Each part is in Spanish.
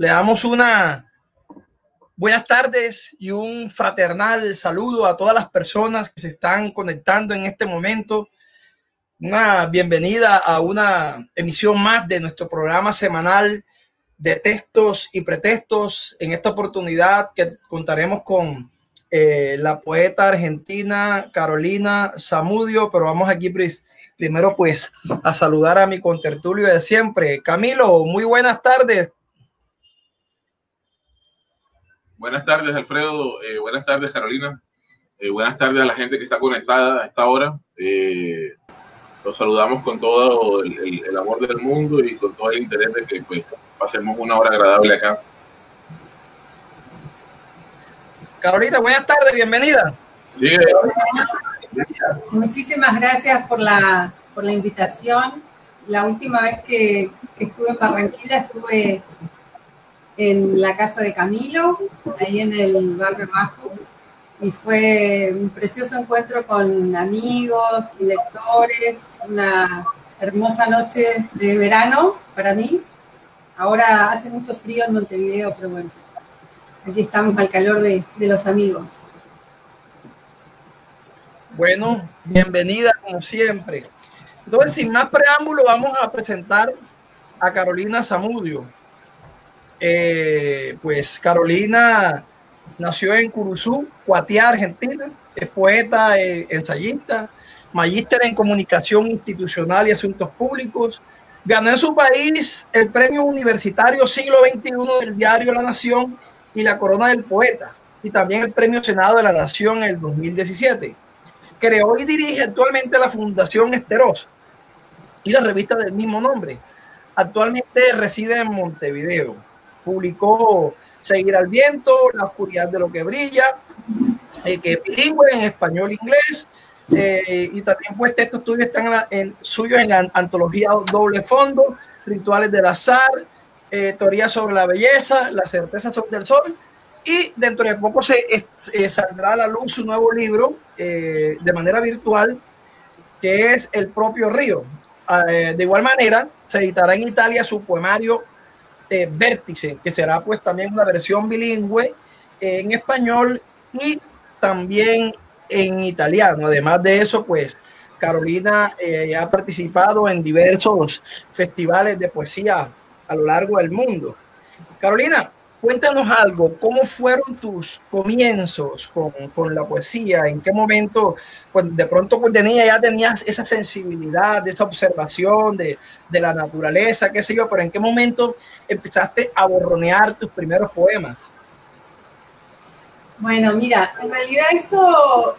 Le damos una buenas tardes y un fraternal saludo a todas las personas que se están conectando en este momento. Una bienvenida a una emisión más de nuestro programa semanal de textos y pretextos. En esta oportunidad que contaremos con la poeta argentina Carolina Zamudio, pero vamos aquí primero pues a saludar a mi contertulio de siempre. Camilo, muy buenas tardes. Buenas tardes, Alfredo. Buenas tardes, Carolina. Buenas tardes a la gente que está conectada a esta hora. Los saludamos con todo el amor del mundo y con todo el interés de que pues, pasemos una hora agradable acá. Carolina, buenas tardes, bienvenida. Sí, muchísimas gracias por la invitación. La última vez que estuve en Barranquilla estuve en la casa de Camilo, ahí en el barrio Bajo, y fue un precioso encuentro con amigos y lectores, una hermosa noche de verano para mí. Ahora hace mucho frío en Montevideo, pero bueno, aquí estamos al calor de los amigos. Bueno, bienvenida como siempre. Entonces, sin más preámbulo, vamos a presentar a Carolina Zamudio. Pues Carolina nació en Curuzú, Cuatiá, Argentina. Es poeta, ensayista, magíster en comunicación institucional y asuntos públicos. Ganó en su país el premio universitario siglo XXI del diario La Nación y la Corona del Poeta, y también el premio Senado de la Nación en el 2017. Creó y dirige actualmente la Fundación Esteros y la revista del mismo nombre. Actualmente reside en Montevideo. Publicó Seguir al Viento, La Oscuridad de lo que Brilla, que es bilingüe en español e inglés, y también pues textos tuyos están suyos en la antología Doble Fondo, Rituales del Azar, Teoría sobre la Belleza, La Certeza sobre el Sol, y dentro de poco saldrá a la luz su nuevo libro de manera virtual, que es El propio río. De igual manera, se editará en Italia su poemario Vértice, que será pues también una versión bilingüe en español y también en italiano. Además de eso, pues Carolina ha participado en diversos festivales de poesía a lo largo del mundo. Carolina, cuéntanos algo, ¿cómo fueron tus comienzos con la poesía? ¿En qué momento, pues de pronto pues ya tenías esa sensibilidad, esa observación de la naturaleza, qué sé yo, pero en qué momento empezaste a borronear tus primeros poemas? Bueno, mira, en realidad eso,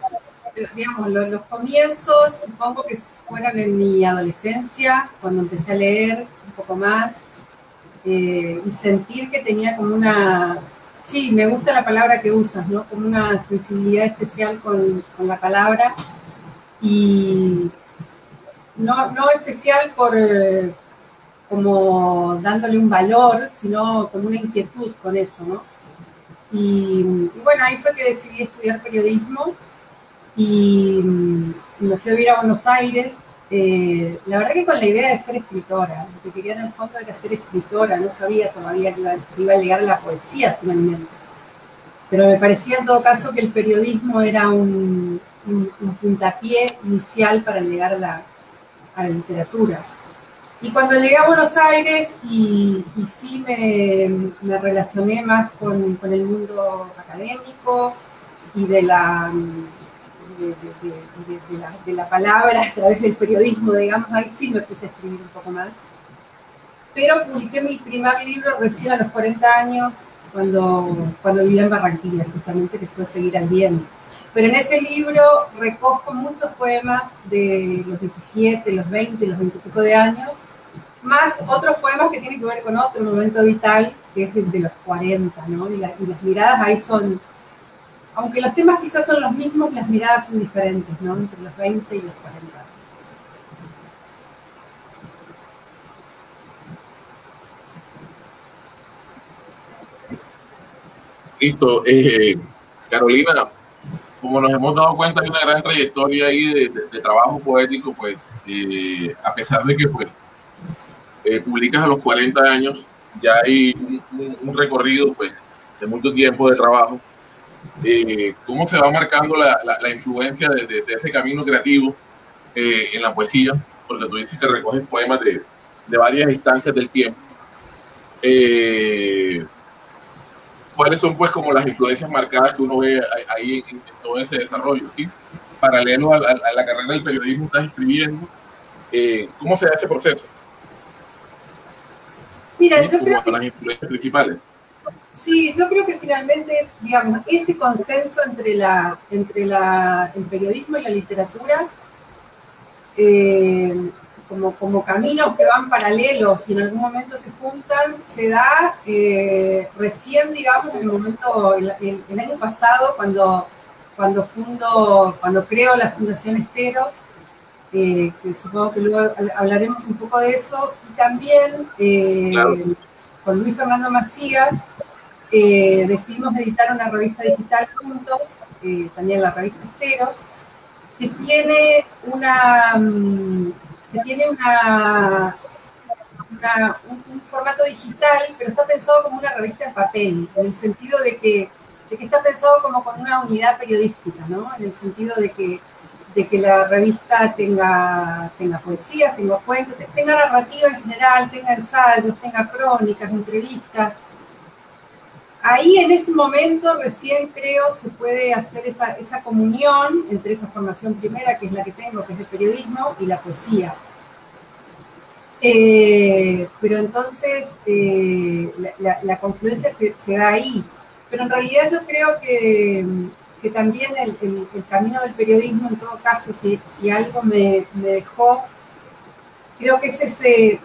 digamos, los comienzos supongo que fueron en mi adolescencia, cuando empecé a leer un poco más, y sentir que tenía como una, sí, me gusta la palabra que usas, ¿no? Como una sensibilidad especial con la palabra, y no especial por como dándole un valor, sino como una inquietud con eso, ¿no? Y bueno, ahí fue que decidí estudiar periodismo y me fui a vivir a Buenos Aires. La verdad que con la idea de ser escritora, lo que quería en el fondo era ser escritora, no sabía todavía que iba a llegar a la poesía finalmente, pero me parecía en todo caso que el periodismo era un puntapié inicial para llegar a la literatura. Y cuando llegué a Buenos Aires y sí me relacioné más con el mundo académico y de la palabra a través del periodismo, digamos, ahí sí me puse a escribir un poco más. Pero publiqué mi primer libro recién a los 40 años, cuando vivía en Barranquilla, justamente, que fue Seguir al Viento. Pero en ese libro recojo muchos poemas de los 17, los 20, los 20 y pico de años, más otros poemas que tienen que ver con otro momento vital, que es de los 40, ¿no? Y las miradas ahí son, aunque los temas quizás son los mismos, las miradas son diferentes, ¿no? Entre los 20 y los 40 años. Listo. Carolina, como nos hemos dado cuenta, hay una gran trayectoria ahí de trabajo poético, pues, a pesar de que, pues, publicas a los 40 años, ya hay un recorrido pues, de mucho tiempo de trabajo. ¿Cómo se va marcando la influencia de ese camino creativo en la poesía? Porque tú dices que recoges poemas de varias instancias del tiempo. ¿Cuáles son pues como las influencias marcadas que uno ve ahí en todo ese desarrollo? ¿Sí? Paralelo a la carrera del periodismo, estás escribiendo. ¿Cómo se da ese proceso? Mira, ¿Sí? Yo creo que las influencias principales. Sí, yo creo que finalmente es, digamos, ese consenso entre el periodismo y la literatura, como caminos que van paralelos y en algún momento se juntan, se da recién, digamos, en el momento, el año pasado, cuando creo la Fundación Esteros, que supongo que luego hablaremos un poco de eso, y también Claro. con Luis Fernando Macías, decidimos editar una revista digital juntos, también la revista Esteros, que tiene un formato digital, pero está pensado como una revista en papel, en el sentido de que está pensado como con una unidad periodística, ¿no? En el sentido de que la revista tenga poesía, tenga cuentos, tenga narrativa en general, tenga ensayos, tenga crónicas, entrevistas. Ahí en ese momento recién creo se puede hacer esa comunión entre esa formación primera, que es la que tengo, que es de periodismo, y la poesía. Pero entonces la confluencia se da ahí. Pero en realidad yo creo que también el camino del periodismo, en todo caso, si algo me dejó, creo que es ese...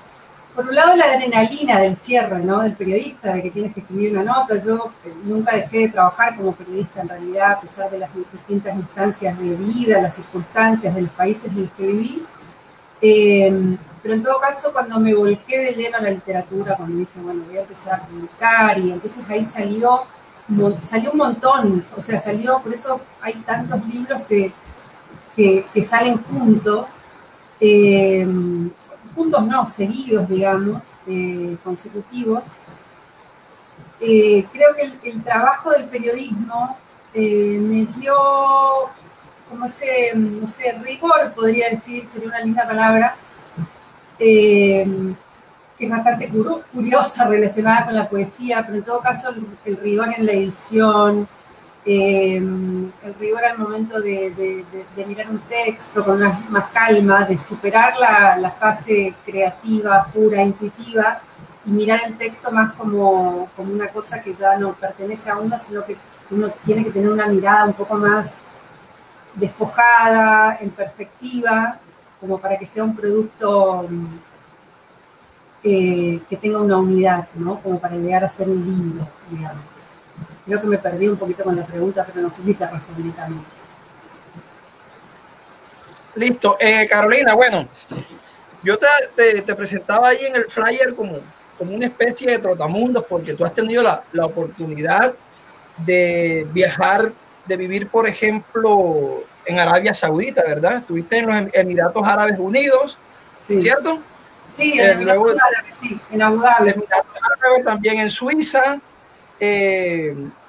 Por un lado, la adrenalina del cierre, ¿no? Del periodista, de que tienes que escribir una nota. Yo nunca dejé de trabajar como periodista, en realidad, a pesar de las distintas instancias de vida, las circunstancias de los países en los que viví. Pero en todo caso, cuando me volqué de lleno a la literatura, cuando dije, bueno, voy a empezar a publicar, y entonces ahí salió un montón. O sea, por eso hay tantos libros que salen juntos. Juntos no, seguidos, digamos, consecutivos. Creo que el trabajo del periodismo me dio, como ese, no sé, rigor, podría decir, sería una linda palabra, que es bastante curiosa, relacionada con la poesía, pero en todo caso el rigor en la edición, el rigor al momento de mirar un texto con más calma, de superar la fase creativa, pura, intuitiva, y mirar el texto más como una cosa que ya no pertenece a uno, sino que uno tiene que tener una mirada un poco más despojada, en perspectiva, como para que sea un producto que tenga una unidad, ¿no? Como para llegar a ser un libro, digamos. Creo que me perdí un poquito con la pregunta, pero no sé si te respondí también. Listo. Carolina, bueno, yo te presentaba ahí en el flyer como una especie de trotamundos, porque tú has tenido la oportunidad de viajar, de vivir, por ejemplo, en Arabia Saudita, ¿verdad? Estuviste en los Emiratos Árabes Unidos, sí. ¿Cierto? Sí, en Emiratos Árabes, sí, en Abu Dhabi. Emiratos Árabes, también en Suiza.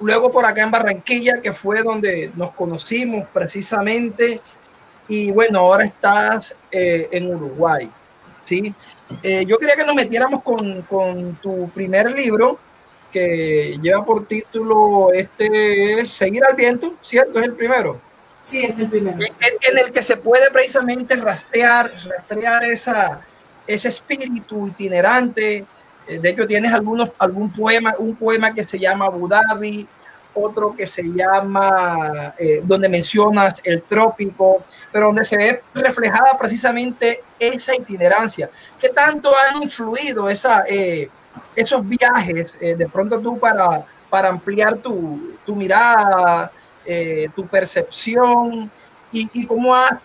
Luego por acá en Barranquilla, que fue donde nos conocimos precisamente, y bueno, ahora estás en Uruguay, ¿sí? Yo quería que nos metiéramos con tu primer libro, que lleva por título Seguir al Viento, ¿cierto? Es el primero. Sí, es el primero. En el que se puede precisamente rastrear ese espíritu itinerante. De hecho, tienes un poema que se llama Abu Dhabi, otro que se llama, donde mencionas el trópico, pero donde se ve reflejada precisamente esa itinerancia. ¿Qué tanto han influido esos viajes, de pronto tú para ampliar tu mirada, tu percepción, y cómo has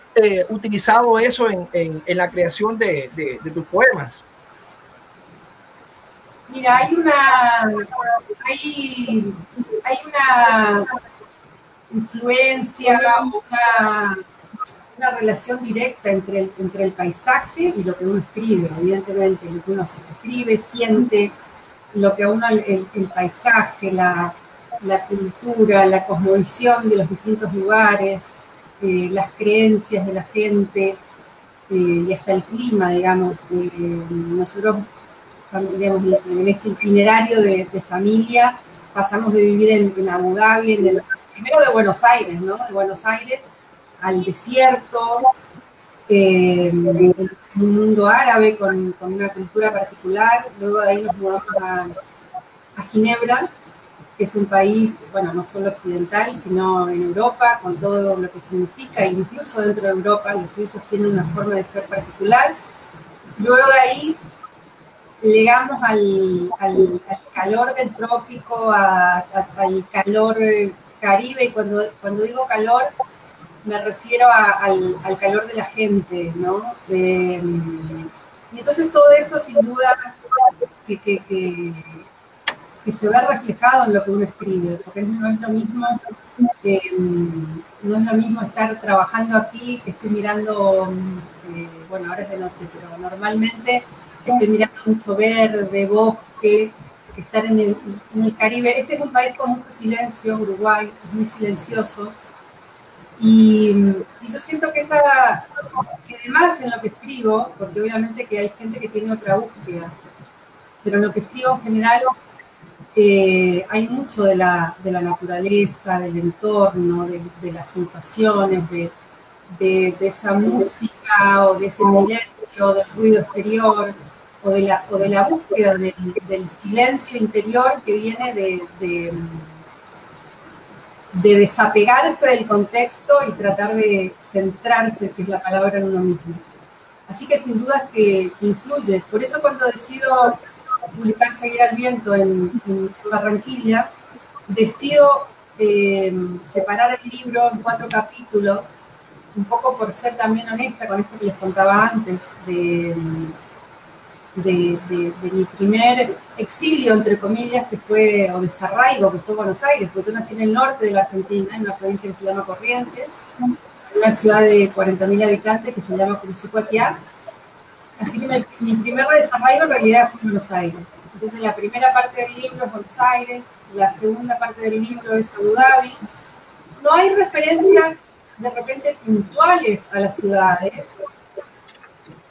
utilizado eso en la creación de tus poemas? Mira, hay una influencia, una relación directa entre el paisaje y lo que uno escribe, evidentemente, lo que uno escribe, siente. lo que a uno el paisaje, la cultura, la cosmovisión de los distintos lugares, las creencias de la gente y hasta el clima, digamos. Nosotros, digamos, en este itinerario de familia, pasamos de vivir en Abu Dhabi, primero de Buenos Aires, ¿no? De Buenos Aires al desierto, en un mundo árabe con una cultura particular. Luego de ahí nos mudamos a Ginebra, que es un país, bueno, no solo occidental, sino en Europa, con todo lo que significa, incluso dentro de Europa, los suizos tienen una forma de ser particular. Luego de ahí llegamos al calor del trópico, al calor caribe, y cuando digo calor, me refiero al calor de la gente, ¿no? Y entonces todo eso, sin duda, que se ve reflejado en lo que uno escribe, porque no es lo mismo, no es lo mismo estar trabajando aquí, que estoy mirando, bueno, ahora es de noche, pero normalmente estoy mirando mucho verde, bosque, que estar en el Caribe. Este es un país con mucho silencio, Uruguay, es muy silencioso, y yo siento que además en lo que escribo, porque obviamente que hay gente que tiene otra búsqueda, pero en lo que escribo en general hay mucho de la naturaleza, del entorno, de las sensaciones, de esa música o de ese silencio, del ruido exterior, o de la búsqueda del silencio interior que viene de desapegarse del contexto y tratar de centrarse, si es la palabra, en uno mismo. Así que sin duda que influye. Por eso cuando decido publicar Seguir al Viento en Barranquilla, decido separar el libro en 4 capítulos, un poco por ser también honesta con esto que les contaba antes, de mi primer exilio, entre comillas, que fue, o desarraigo, que fue Buenos Aires, pues yo nací en el norte de la Argentina, en una provincia que se llama Corrientes, en una ciudad de 40.000 habitantes que se llama Curuzú-Cuatiá. Así que mi primer desarraigo en realidad fue en Buenos Aires. Entonces la primera parte del libro es Buenos Aires, la segunda parte del libro es Abu Dhabi. No hay referencias de repente puntuales a las ciudades,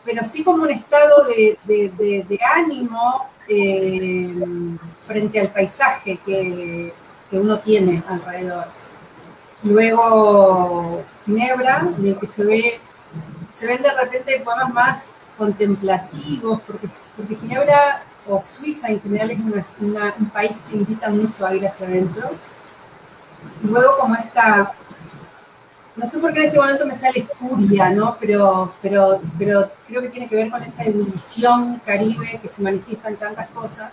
pero sí como un estado de ánimo frente al paisaje que uno tiene alrededor. Luego Ginebra, en el que se ven de repente poemas más contemplativos, porque Ginebra, o Suiza en general, es un país que invita mucho a ir hacia adentro. Luego como no sé por qué en este momento me sale furia, ¿no? Pero creo que tiene que ver con esa ebullición caribe que se manifiesta en tantas cosas.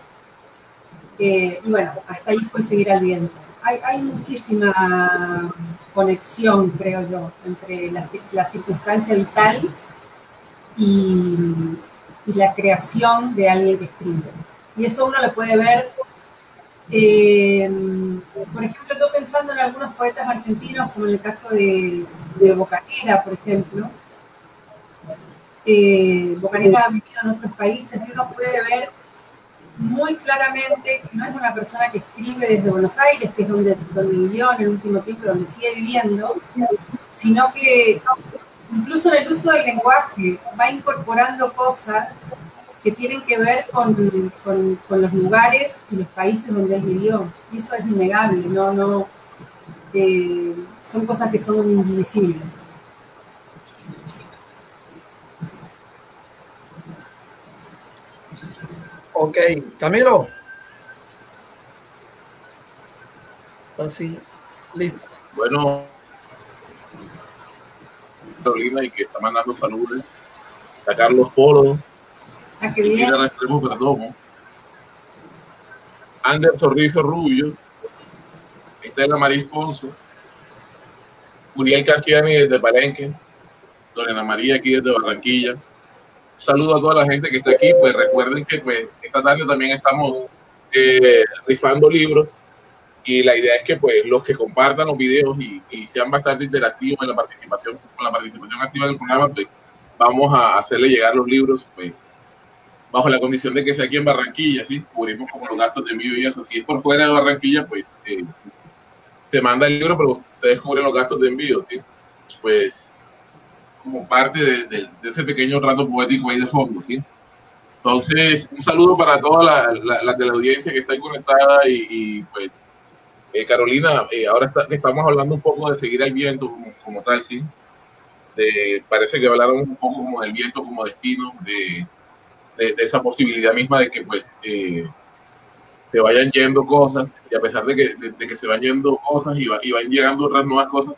Y bueno, hasta ahí fue Seguir al Viento. Hay muchísima conexión, creo yo, entre la circunstancia vital y la creación de alguien que escribe. Y eso uno lo puede ver, por ejemplo, yo pensando en algunos poetas argentinos, como en el caso de Bocanera, por ejemplo. Bocanera ha vivido en otros países y uno puede ver muy claramente que no es una persona que escribe desde Buenos Aires, que es donde vivió en el último tiempo, donde sigue viviendo, sino que incluso en el uso del lenguaje va incorporando cosas que tienen que ver con los lugares y los países donde él vivió. Y eso es innegable, son cosas que son indivisibles. Ok, Camilo. Así, listo. Bueno, Carolina, y que está mandando saludos a Carlos Polo, qué bien. Perdomo, Anderson Rizo Rubio, Estela Maris Ponzo, Uriel Cachiani desde Palenque, Lorena María aquí desde Barranquilla. Saludo a toda la gente que está aquí. Pues recuerden que pues esta tarde también estamos rifando libros, y la idea es que pues los que compartan los videos y sean bastante interactivos en la participación, con la participación activa del programa, pues vamos a hacerle llegar los libros pues bajo la condición de que sea aquí en Barranquilla, ¿sí? Cubrimos como los gastos de envío y eso. Si es por fuera de Barranquilla, pues se manda el libro, pero ustedes cubren los gastos de envío, ¿sí? Pues como parte de ese pequeño rato poético ahí de fondo, ¿sí? Entonces, un saludo para toda la de la audiencia que está ahí conectada y pues, Carolina, ahora que estamos hablando un poco de seguir el viento como tal, ¿sí? Parece que hablaron un poco como del viento como destino, de esa posibilidad misma de que pues se vayan yendo cosas, y a pesar de que se van yendo cosas y van llegando otras nuevas cosas,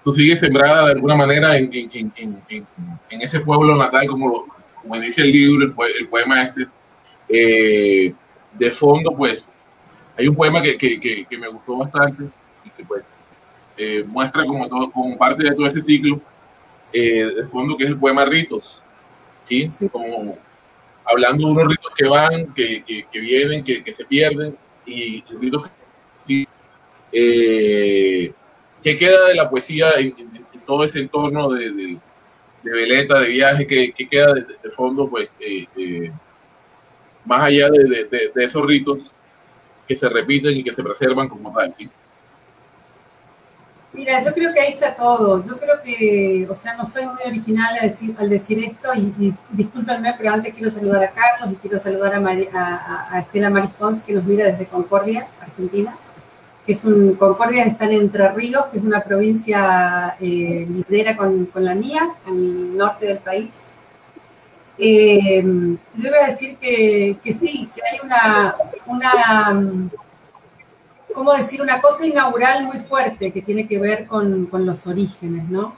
tú sigues sembrada de alguna manera en ese pueblo natal, como dice el libro, el poema este. De fondo, pues, hay un poema que me gustó bastante y que pues muestra como parte de todo ese ciclo, de fondo, que es el poema Ritos, ¿sí? Sí. Como hablando de unos ritos que van, que vienen, que se pierden, y ritos que ¿qué queda de la poesía en todo ese entorno de veleta, de viaje? ¿Qué queda de fondo, pues, más allá de esos ritos que se repiten y que se preservan como tal, ¿sí? Mira, yo creo que ahí está todo. Yo creo que, o sea, no soy muy original al decir esto y discúlpenme, pero antes quiero saludar a Carlos y quiero saludar a Estela Maris Pons, que nos mira desde Concordia, Argentina, que Concordia está en Entre Ríos, que es una provincia lindera con la mía, al norte del país. Yo iba a decir que sí, que hay una ¿cómo decir? Una cosa inaugural muy fuerte que tiene que ver con los orígenes, ¿no?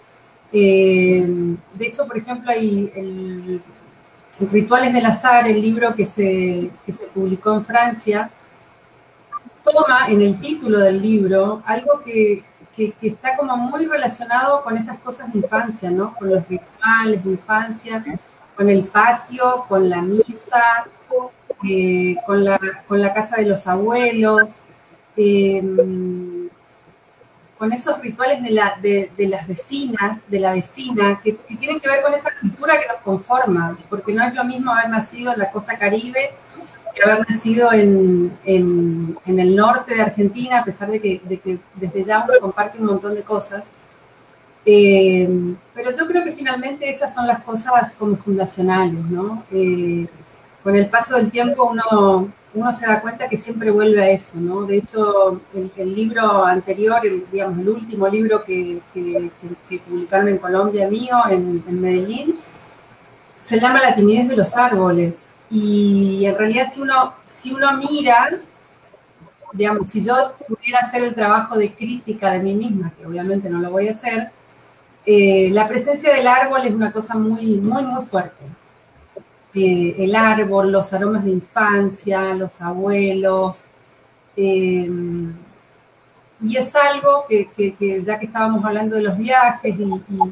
De hecho, por ejemplo, hay Rituales del Azar, el libro que se publicó en Francia, toma en el título del libro algo que está como muy relacionado con esas cosas de infancia, ¿no? Con los rituales de infancia, con el patio, con la misa, con la casa de los abuelos, con esos rituales de las vecinas, de la vecina, que tienen que ver con esa cultura que nos conforma, porque no es lo mismo haber nacido en la costa Caribe que haber nacido en el norte de Argentina, a pesar de que desde ya uno comparte un montón de cosas. Pero yo creo que finalmente esas son las cosas como fundacionales, ¿no? Con el paso del tiempo uno se da cuenta que siempre vuelve a eso, ¿no? De hecho, el libro anterior, digamos, el último libro que publicaron en Colombia mío, en Medellín, se llama La timidez de los árboles. Y en realidad si uno mira, digamos, si yo pudiera hacer el trabajo de crítica de mí misma, que obviamente no lo voy a hacer, la presencia del árbol es una cosa muy, muy, muy fuerte. El árbol, los aromas de infancia, los abuelos, y es algo que ya que estábamos hablando de los viajes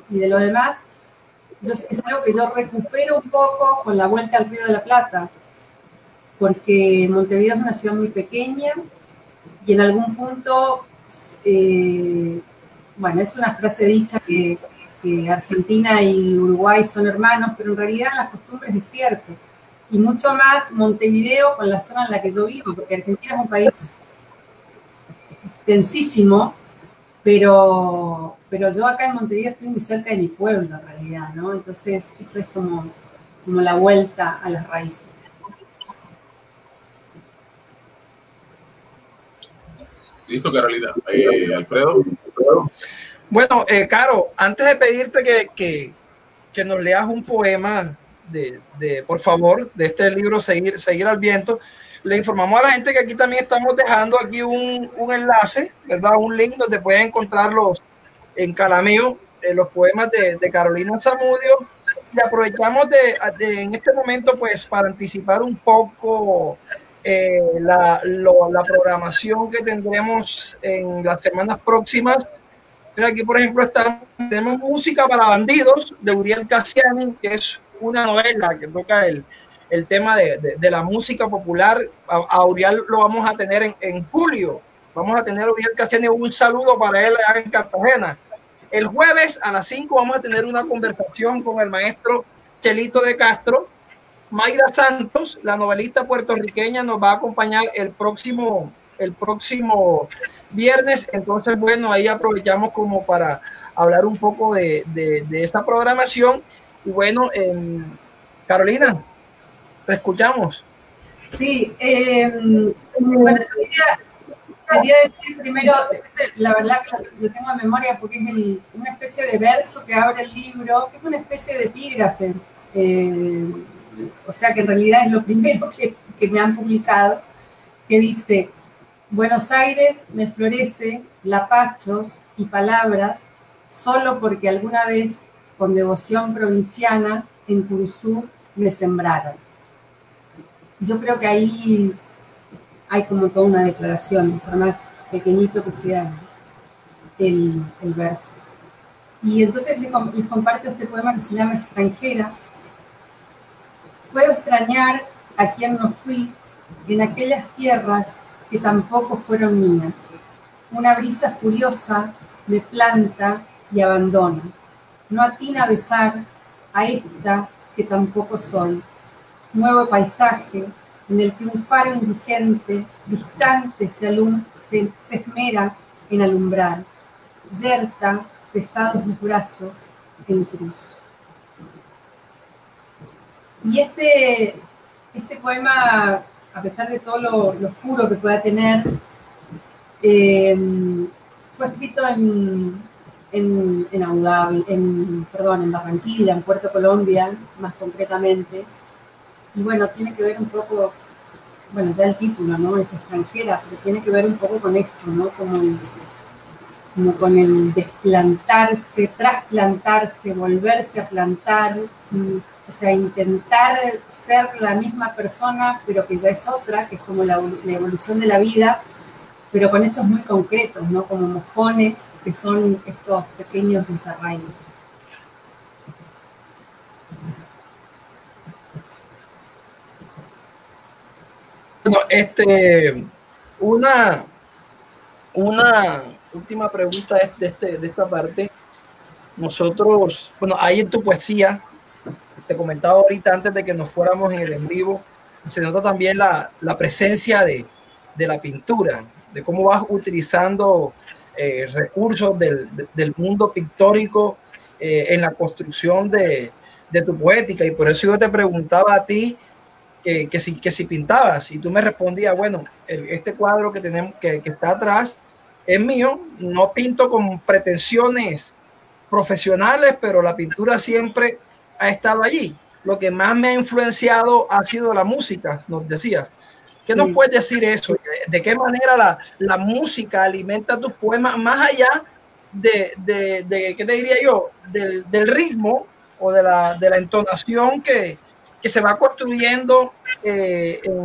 y de lo demás, es algo que yo recupero un poco con la vuelta al Río de la Plata, porque Montevideo es una ciudad muy pequeña y en algún punto, bueno, es una frase dicha que Argentina y Uruguay son hermanos, pero en realidad las costumbres es cierto. Y mucho más Montevideo con la zona en la que yo vivo, porque Argentina es un país extensísimo, pero yo acá en Montevideo estoy muy cerca de mi pueblo en realidad, ¿no? Entonces eso es como la vuelta a las raíces. Listo, Carolina. Alfredo. Bueno, Caro, antes de pedirte que nos leas un poema por favor, de este libro Seguir al Viento, le informamos a la gente que aquí también estamos dejando aquí un enlace, ¿verdad? Un link donde pueden encontrarlos en Calameo, los poemas de Carolina Zamudio, y aprovechamos en este momento pues para anticipar un poco la programación que tendremos en las semanas próximas. Mira, aquí por ejemplo tenemos Música para Bandidos de Uriel Cassiani, que es una novela que toca el tema de la música popular. A Uriel lo vamos a tener en julio. Vamos a tener a Uriel Cassiani, un saludo para él allá en Cartagena. El jueves a las 5 vamos a tener una conversación con el maestro Chelito de Castro, Mayra Santos, la novelista puertorriqueña, nos va a acompañar el próximo viernes. Entonces, bueno, ahí aprovechamos como para hablar un poco de esta programación. Y bueno, Carolina, te escuchamos. Sí, bueno, yo quería decir primero, la verdad que lo tengo en memoria porque es una especie de verso que abre el libro, que es una especie de epígrafe, o sea que en realidad es lo primero que me han publicado, que dice: Buenos Aires me florece lapachos y palabras solo porque alguna vez con devoción provinciana en Curuzú me sembraron. Yo creo que ahí hay como toda una declaración, por más pequeñito que sea el verso. Y entonces les comparto este poema que se llama Extranjera. Puedo extrañar a quien no fui en aquellas tierras que tampoco fueron mías. Una brisa furiosa me planta y abandona. No atina a besar a esta que tampoco soy. Nuevo paisaje en el que un faro indigente, distante, se esmera en alumbrar. Yerta, pesados mis brazos en cruz. Y este poema, a pesar de todo lo oscuro que pueda tener, fue escrito en Abu Dhabi, en Barranquilla, en Puerto Colombia, más concretamente. Y bueno, tiene que ver un poco, bueno, ya el título, ¿no? Es extranjera, pero tiene que ver un poco con esto, ¿no? Como con el desplantarse, trasplantarse, volverse a plantar, o sea, intentar ser la misma persona, pero que ya es otra, que es como la evolución de la vida, pero con hechos muy concretos, ¿no? Como mojones, que son estos pequeños desarraigos. Bueno, una última pregunta de esta parte. Nosotros, bueno, ahí en tu poesía, te comentaba ahorita antes de que nos fuéramos en el en vivo, se nota también la presencia de la pintura, de cómo vas utilizando recursos del mundo pictórico en la construcción de tu poética. Y por eso yo te preguntaba a ti que si pintabas, y tú me respondías, bueno, este cuadro que tenemos que está atrás es mío, no pinto con pretensiones profesionales, pero la pintura siempre ha estado allí. Lo que más me ha influenciado ha sido la música, nos decías. ¿Qué nos puedes decir eso? ¿De qué manera la música alimenta tus poemas más allá de qué te diría yo, del ritmo o de la entonación que se va construyendo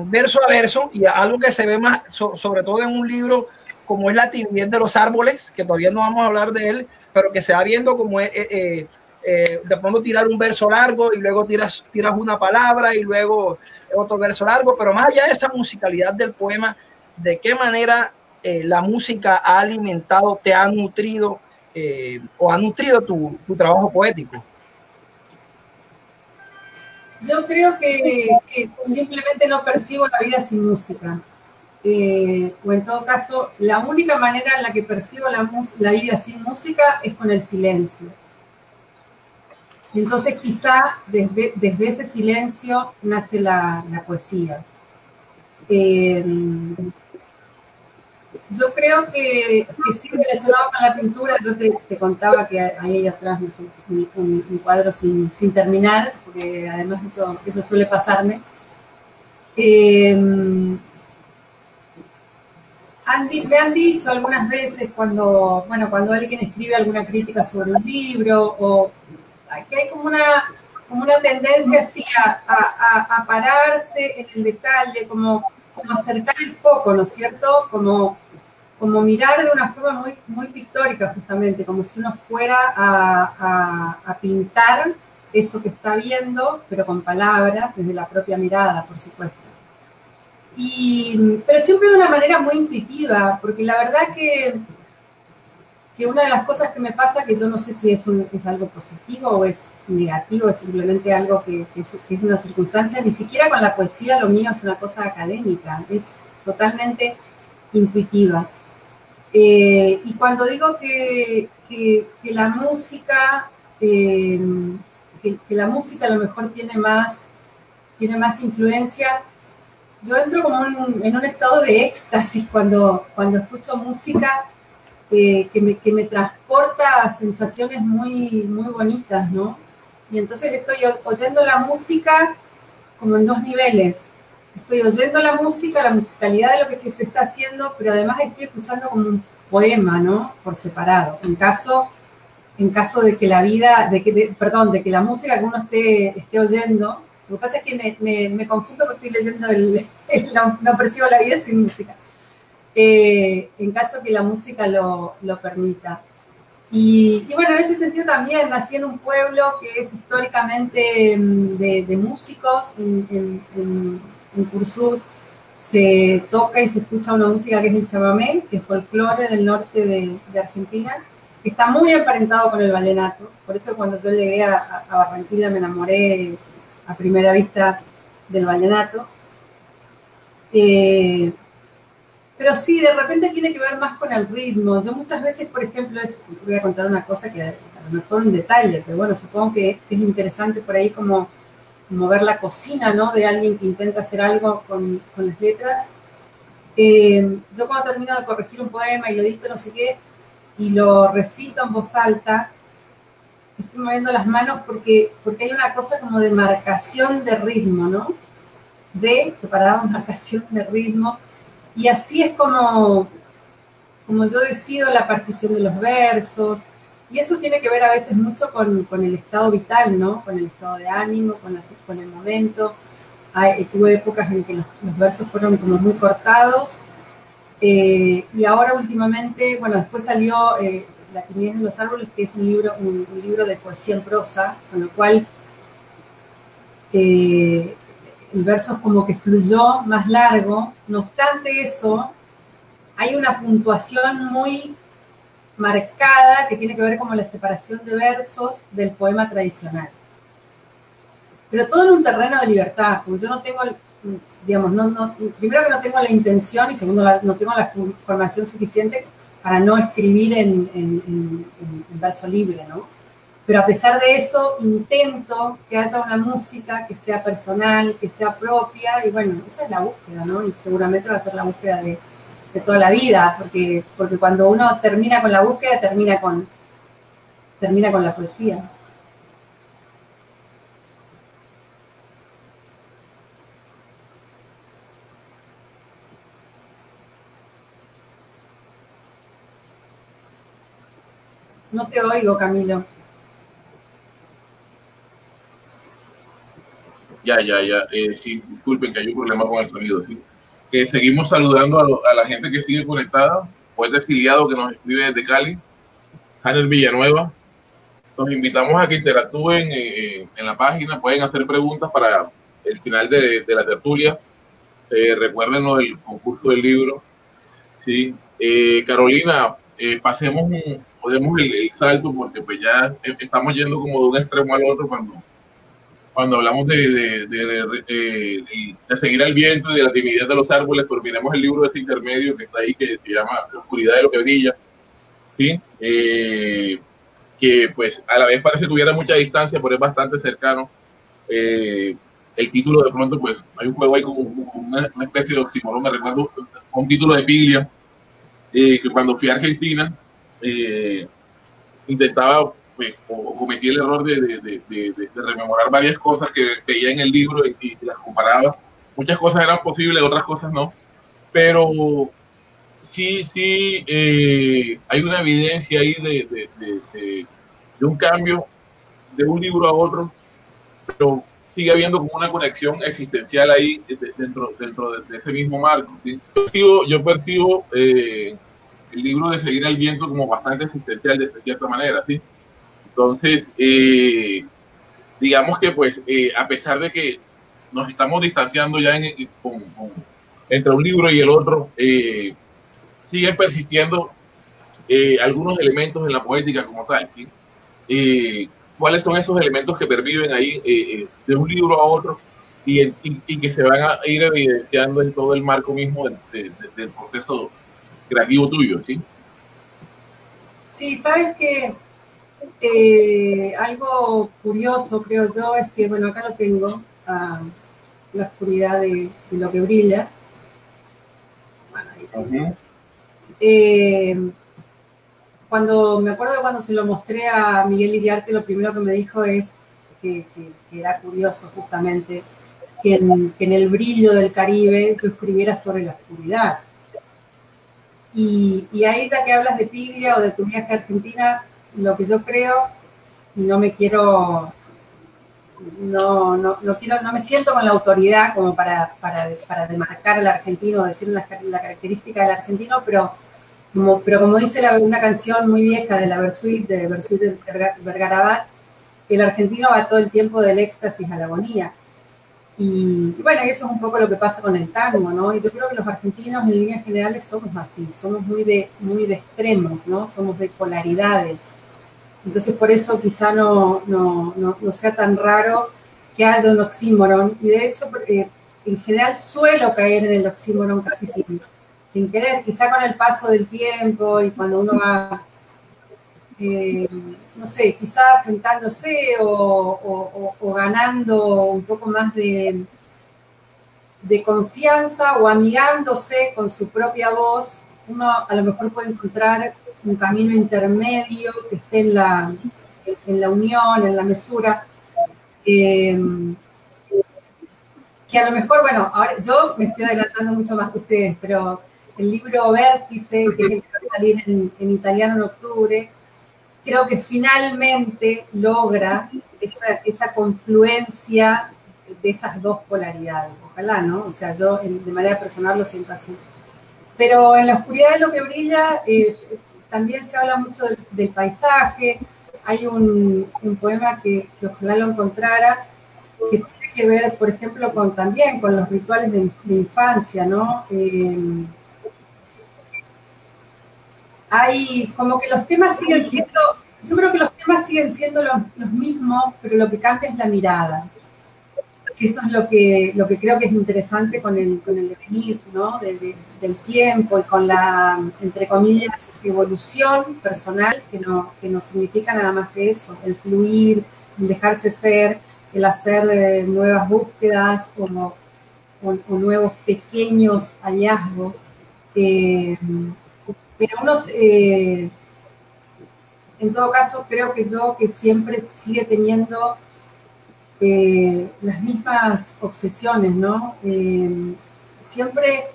verso a verso, y algo que se ve más, sobre todo en un libro como es La timidez de los árboles, que todavía no vamos a hablar de él, pero que se va viendo como de pronto tirar un verso largo y luego tiras una palabra y luego otro verso largo, pero más allá de esa musicalidad del poema, ¿de qué manera la música ha alimentado, te ha nutrido o ha nutrido tu trabajo poético? Yo creo que simplemente no percibo la vida sin música. O en todo caso, la única manera en la que percibo la vida sin música es con el silencio. Y entonces quizá desde ese silencio nace la poesía. Yo creo que sí, relacionado con la pintura, yo te contaba que hay ahí atrás, no sé, un cuadro sin terminar, porque además eso suele pasarme. Me han dicho algunas veces cuando alguien escribe alguna crítica sobre un libro, o que hay como una tendencia así a pararse en el detalle, como acercar el foco, ¿no es cierto? Como mirar de una forma muy, muy pictórica, justamente, como si uno fuera a pintar eso que está viendo, pero con palabras, desde la propia mirada, por supuesto. Pero siempre de una manera muy intuitiva, porque la verdad que que una de las cosas que me pasa, que yo no sé si es algo positivo o es negativo, es simplemente algo que es una circunstancia, ni siquiera con la poesía lo mío es una cosa académica, es totalmente intuitiva. Y cuando digo que la música, que la música a lo mejor tiene más influencia, yo entro como en un estado de éxtasis cuando escucho música que me transporta a sensaciones muy, muy bonitas, ¿no? Y entonces estoy oyendo la música como en dos niveles. Estoy oyendo la música, la musicalidad de lo que se está haciendo, pero además estoy escuchando como un poema, ¿no? Por separado. En caso de que la vida, de que la música que uno esté oyendo, lo que pasa es que me confundo porque estoy leyendo no percibo la vida sin música. En caso que la música lo permita. Y bueno, en ese sentido también nací en un pueblo que es históricamente de músicos. En Cursú se toca y se escucha una música que es el chamamé, que es folclore del norte de Argentina, que está muy emparentado con el vallenato. Por eso cuando yo llegué a Barranquilla me enamoré a primera vista del vallenato. Pero sí, de repente tiene que ver más con el ritmo. Yo muchas veces, por ejemplo, voy a contar una cosa que a lo mejor un detalle, pero bueno, supongo que es interesante por ahí como ver la cocina, ¿no? De alguien que intenta hacer algo con las letras. Yo cuando termino de corregir un poema y lo dicto no sé qué, y lo recito en voz alta, estoy moviendo las manos porque hay una cosa como de marcación de ritmo, ¿no? Marcación de ritmo. Y así es como yo decido la partición de los versos. Y eso tiene que ver a veces mucho con el estado vital, ¿no? Con el estado de ánimo, con el momento. Tuve épocas en que los versos fueron como muy cortados. Y ahora últimamente, bueno, después salió La timidez de los árboles, que es un libro de poesía en prosa, con lo cual el verso es como que fluyó más largo. No obstante eso, hay una puntuación muy marcada que tiene que ver como la separación de versos del poema tradicional. Pero todo en un terreno de libertad, porque yo no tengo, digamos, primero que no tengo la intención y segundo no tengo la formación suficiente para no escribir en verso libre, ¿no? Pero a pesar de eso, intento que haya una música que sea personal, que sea propia, y bueno, esa es la búsqueda, ¿no? Y seguramente va a ser la búsqueda de toda la vida, porque cuando uno termina con la búsqueda, termina con la poesía. No te oigo, Camilo. Ya. Sí, disculpen que hay un problema con el sonido, sí. Seguimos saludando a la gente que sigue conectada. Poeta exiliado que nos escribe desde Cali, Hanel Villanueva. Los invitamos a que interactúen en la página. Pueden hacer preguntas para el final de la tertulia. Recuerden el concurso del libro. Sí. Carolina, podemos el salto, porque pues ya estamos yendo como de un extremo al otro cuando hablamos de seguir al viento y de la timidez de los árboles, pero miremos el libro de ese intermedio que está ahí, que se llama La oscuridad de lo que brilla, ¿sí? Que pues a la vez parece que tuviera mucha distancia, pero es bastante cercano. El título de pronto, pues hay un juego ahí como una especie de oxímoron. Me recuerdo un título de Piglia, que cuando fui a Argentina intentaba, pues, o cometí el error de rememorar varias cosas que veía en el libro y las comparaba. Muchas cosas eran posibles, otras cosas no, pero sí hay una evidencia ahí de un cambio de un libro a otro, pero sigue habiendo como una conexión existencial ahí dentro de ese mismo marco, ¿sí? Yo percibo el libro de Seguir al viento como bastante existencial de cierta manera, ¿sí? Entonces, digamos que pues a pesar de que nos estamos distanciando ya entre un libro y el otro, siguen persistiendo algunos elementos en la poética como tal, ¿sí? ¿Cuáles son esos elementos que perviven ahí de un libro a otro y que se van a ir evidenciando en todo el marco mismo del proceso creativo tuyo, ¿sí? Sí, sabes que algo curioso, creo yo, es que, bueno, acá lo tengo, la oscuridad de lo que brilla. Bueno, ahí tengo. Me acuerdo de cuando se lo mostré a Miguel Iriarte, lo primero que me dijo es que era curioso justamente que en el brillo del Caribe yo escribiera sobre la oscuridad. Y ahí, ya que hablas de Piglia o de tu viaje a Argentina, lo que yo creo, y no me quiero, no me siento con la autoridad como para demarcar al argentino o decir la característica del argentino, pero como dice una canción muy vieja de la Versuit de Vergarabat, el argentino va todo el tiempo del éxtasis a la agonía. Y bueno, eso es un poco lo que pasa con el tango, ¿no? Y yo creo que los argentinos en líneas generales somos así, somos muy de extremos, ¿no? Somos de polaridades. Entonces por eso quizá no sea tan raro que haya un oxímoron. Y de hecho, en general suelo caer en el oxímoron casi sin querer, quizá con el paso del tiempo y cuando uno va, no sé, quizás sentándose o ganando un poco más de confianza o amigándose con su propia voz, uno a lo mejor puede encontrar un camino intermedio que esté en la unión, en la mesura, que a lo mejor, bueno, ahora yo me estoy adelantando mucho más que ustedes, pero el libro Vértice, que es el que va a salir en italiano en octubre, creo que finalmente logra esa confluencia de esas dos polaridades. Ojalá, ¿no? O sea, yo de manera personal lo siento así. Pero en la oscuridad de lo que brilla también se habla mucho del paisaje. Hay un poema que ojalá lo encontrara, que tiene que ver, por ejemplo, también con los rituales de infancia, ¿no? Hay como que los temas siguen siendo, yo creo que los temas siguen siendo los mismos, pero lo que cambia es la mirada. Que eso es lo que creo que es interesante con el devenir, ¿no? Del tiempo y con la, entre comillas, evolución personal, que no significa nada más que eso, el fluir, el dejarse ser, el hacer nuevas búsquedas o nuevos pequeños hallazgos. Pero uno, en todo caso, creo que siempre sigue teniendo las mismas obsesiones, ¿no? Siempre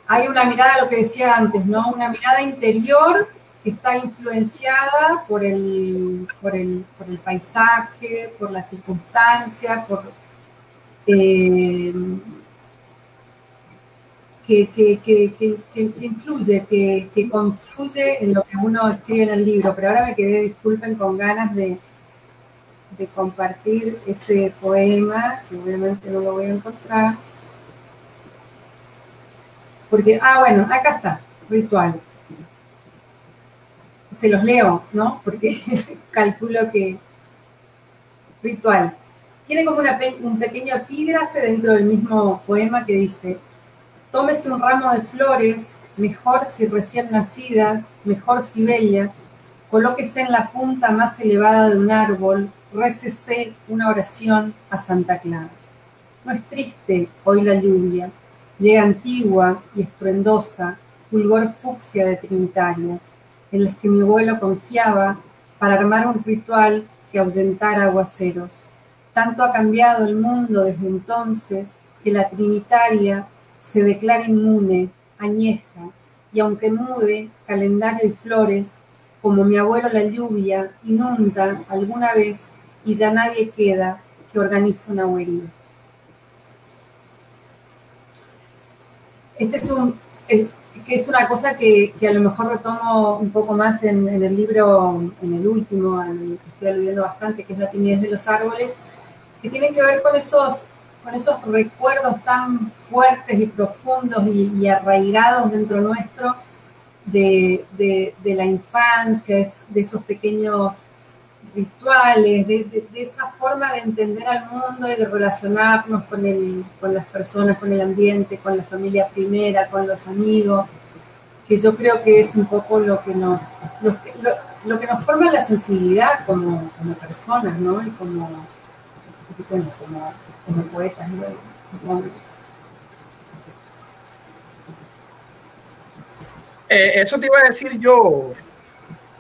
hay una mirada, lo que decía antes, ¿no? Una mirada interior que está influenciada por el paisaje, por las circunstancias, que influye, que confluye en lo que uno escribe en el libro. Pero ahora me quedé, disculpen, con ganas de compartir ese poema, que obviamente no lo voy a encontrar. Porque, bueno, acá está, ritual. Se los leo, ¿no? Porque calculo que ritual. Tiene como un pequeño epígrafe dentro del mismo poema que dice: tómese un ramo de flores, mejor si recién nacidas, mejor si bellas, colóquese en la punta más elevada de un árbol, récese una oración a Santa Clara. No es triste hoy la lluvia, llega antigua y estruendosa, fulgor fucsia de trinitarias, en las que mi abuelo confiaba para armar un ritual que ahuyentara aguaceros. Tanto ha cambiado el mundo desde entonces que la trinitaria se declara inmune, añeja, y aunque mude calendario y flores, como mi abuelo la lluvia inunda alguna vez y ya nadie queda que organice una huelga. Que es una cosa que a lo mejor retomo un poco más en el libro, en el último, al que estoy aludiendo bastante, que es La timidez de los árboles, que tiene que ver con esos recuerdos tan fuertes y profundos y arraigados dentro nuestro, de la infancia, de esos pequeños rituales, de esa forma de entender al mundo y de relacionarnos con las personas, con el ambiente, con la familia primera, con los amigos, que yo creo que es un poco lo que nos forma la sensibilidad como personas, ¿no? Y como poetas, ¿no? Supongo. Eso te iba a decir yo,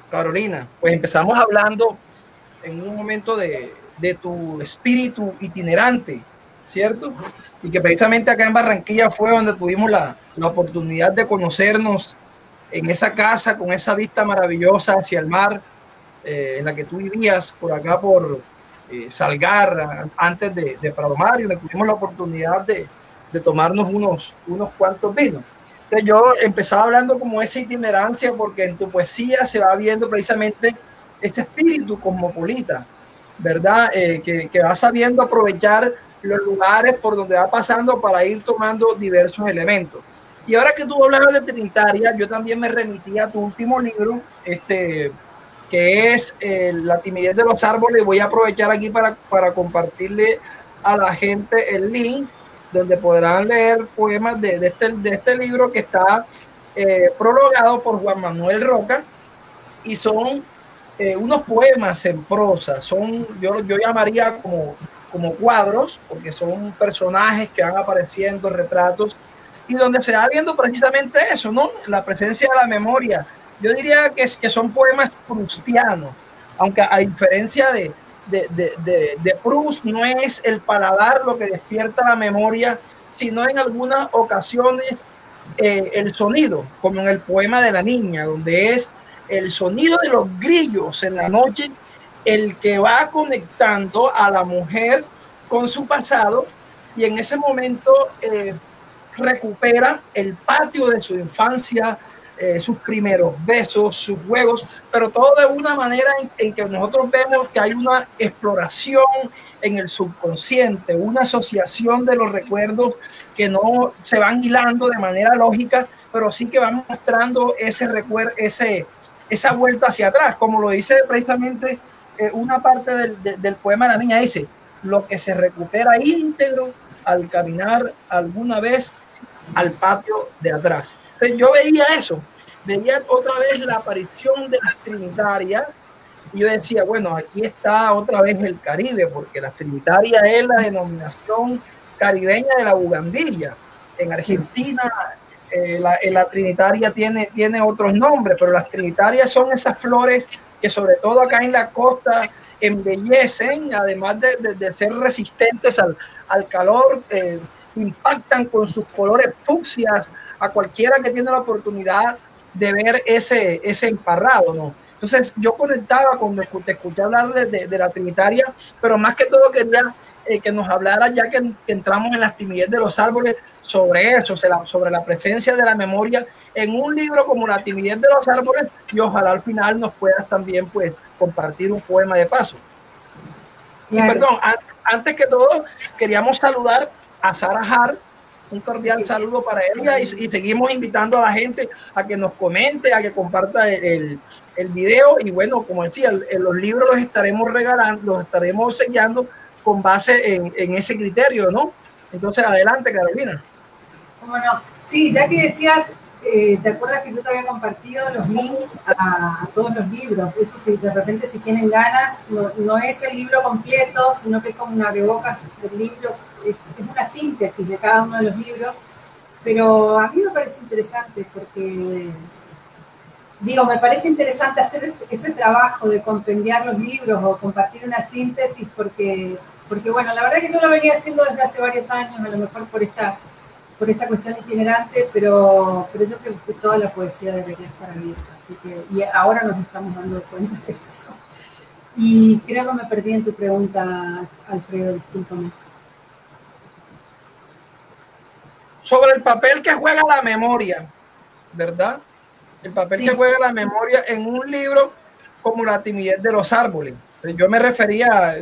Carolina. Pues empezamos hablando en un momento de tu espíritu itinerante, ¿cierto? Y que precisamente acá en Barranquilla fue donde tuvimos la oportunidad de conocernos en esa casa con esa vista maravillosa hacia el mar, en la que tú vivías por acá por Salgar, antes de Prado Mario, donde tuvimos la oportunidad de tomarnos unos cuantos vinos. Entonces yo empezaba hablando como esa itinerancia, porque en tu poesía se va viendo precisamente ese espíritu cosmopolita, ¿verdad? Que va sabiendo aprovechar los lugares por donde va pasando para ir tomando diversos elementos. Y ahora que tú hablabas de Trinitaria, yo también me remití a tu último libro, que es La timidez de los árboles. Voy a aprovechar aquí para compartirle a la gente el link donde podrán leer poemas de este libro, que está prologado por Juan Manuel Roca, y son unos poemas en prosa. Yo llamaría como cuadros, porque son personajes que van apareciendo, retratos, y donde se va viendo precisamente eso, ¿no? La presencia de la memoria. Yo diría que son poemas proustianos, aunque a diferencia de Proust, no es el paladar lo que despierta la memoria, sino en algunas ocasiones el sonido, como en el poema de la niña, donde es el sonido de los grillos en la noche el que va conectando a la mujer con su pasado, y en ese momento recupera el patio de su infancia, sus primeros besos, sus juegos, pero todo de una manera en que nosotros vemos que hay una exploración en el subconsciente, una asociación de los recuerdos que no se van hilando de manera lógica, pero sí que van mostrando ese recuerdo, esa vuelta hacia atrás, como lo dice precisamente una parte del poema de la niña. Dice: lo que se recupera íntegro al caminar alguna vez al patio de atrás. Entonces yo veía eso, veía otra vez la aparición de las trinitarias, y yo decía, bueno, aquí está otra vez el Caribe, porque las trinitarias es la denominación caribeña de la bugambilla. En Argentina la trinitaria tiene otros nombres, pero las trinitarias son esas flores que sobre todo acá en la costa embellecen, además de ser resistentes al calor, impactan con sus colores fucsias a cualquiera que tiene la oportunidad de ver ese emparrado, ¿no? Entonces yo conectaba cuando te escuché hablar de la trinitaria, pero más que todo quería que nos hablara, ya que entramos en la timidez de los árboles, sobre eso, sobre la presencia de la memoria en un libro como La timidez de los árboles, y ojalá al final nos puedas también pues compartir un poema de paso. Claro. Y perdón, antes que todo queríamos saludar a Sara Har, un cordial saludo para ella, y seguimos invitando a la gente a que nos comente, a que comparta el video, y bueno, como decía, los libros los estaremos regalando, los estaremos sellando con base en ese criterio, ¿no? Entonces, adelante, Carolina. ¿Cómo no? Sí, ya que decías, ¿te acuerdas que yo te había compartido los links a todos los libros? Eso sí, de repente si tienen ganas, no es el libro completo, sino que es como un abrebocas de libros, es una síntesis de cada uno de los libros, pero a mí me parece interesante porque, me parece interesante hacer ese trabajo de compendiar los libros o compartir una síntesis porque bueno, la verdad que yo lo venía haciendo desde hace varios años, a lo mejor por esta cuestión itinerante, pero yo creo que toda la poesía debería estar abierta, así que, y ahora nos estamos dando cuenta de eso. Y creo que me perdí en tu pregunta, Alfredo, discúlpame. Sobre el papel que juega la memoria, ¿verdad? El papel que juega la memoria en un libro como La timidez de los árboles. Yo me refería,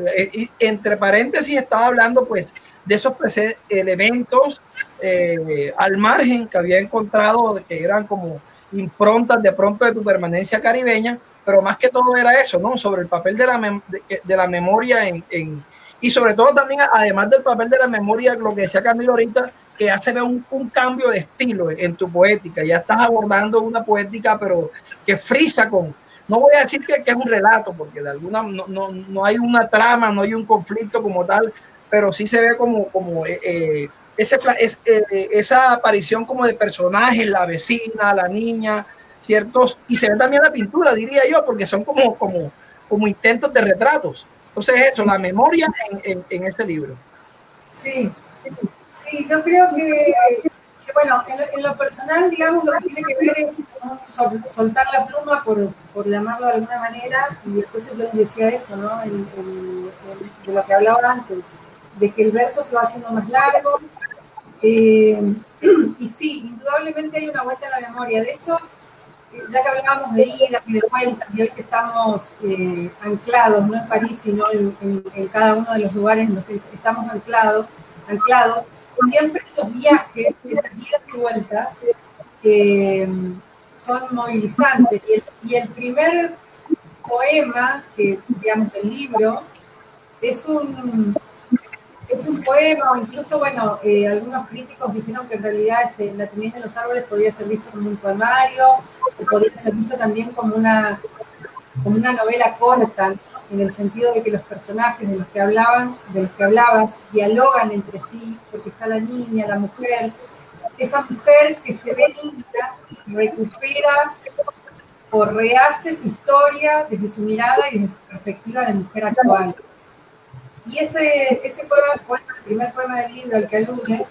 entre paréntesis, estaba hablando pues de esos elementos al margen que había encontrado, que eran como improntas de pronto de tu permanencia caribeña, pero más que todo era eso, ¿no? Sobre el papel de la memoria y sobre todo también, además del papel de la memoria, lo que decía Camilo ahorita, que ya se ve un cambio de estilo en tu poética, ya estás abordando una poética, pero que frisa con, no voy a decir que es un relato, porque de alguna no hay una trama, no hay un conflicto como tal, pero sí se ve como esa aparición como de personajes, la vecina, la niña, ciertos, y se ve también la pintura, diría yo, porque son como intentos de retratos. Entonces eso, la memoria en este libro. Sí, sí, yo creo que bueno, en lo personal, digamos, lo que tiene que ver es soltar la pluma, por llamarlo de alguna manera, y después yo les decía eso, ¿no? De lo que hablaba antes, de que el verso se va haciendo más largo, y sí, indudablemente hay una vuelta en la memoria. De hecho, ya que hablábamos de idas y de vueltas, y hoy que estamos anclados, no en París, sino en cada uno de los lugares en los que estamos anclados, siempre esos viajes, esas idas y vueltas, son movilizantes. Y el primer poema, que digamos del libro, es un poema, o incluso, bueno, algunos críticos dijeron que en realidad La timidez de los árboles podía ser visto como un poemario, o podía ser visto también como una novela corta, ¿no? En el sentido de que los personajes de los que hablabas, dialogan entre sí, porque está la niña, la mujer, esa mujer que se ve niña, recupera o rehace su historia desde su mirada y desde su perspectiva de mujer actual. Y ese poema, el primer poema del libro, al que aludes,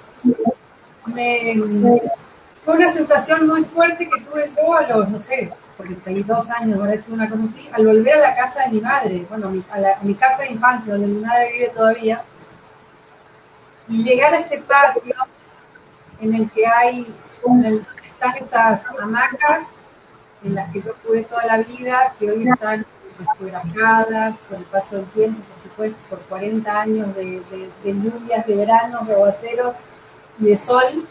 fue una sensación muy fuerte que tuve yo a los, no sé, 42 años, ahora es una cosa así, al volver a la casa de mi madre, bueno, a mi casa de infancia, donde mi madre vive todavía, y llegar a ese patio en el que donde están esas hamacas en las que yo jugué toda la vida, que hoy están resquebrajadas por el paso del tiempo, por supuesto, por 40 años de lluvias, de veranos, de aguaceros y de sol.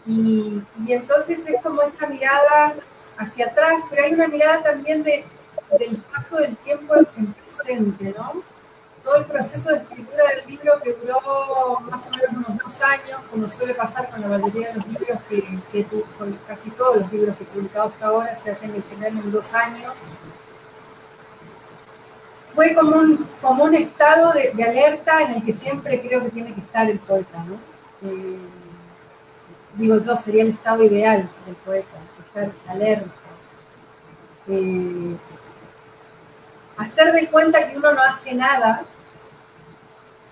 Y entonces es como esa mirada hacia atrás, pero hay una mirada también del paso del tiempo en presente, ¿no? Todo el proceso de escritura del libro, que duró más o menos unos 2 años, como suele pasar con la mayoría de los libros con casi todos los libros que he publicado hasta ahora, se hacen en general en 2 años. Fue como un estado de alerta en el que siempre creo que tiene que estar el poeta, ¿no? Digo yo, sería el estado ideal del poeta, estar alerta. Hacer de cuenta que uno no hace nada,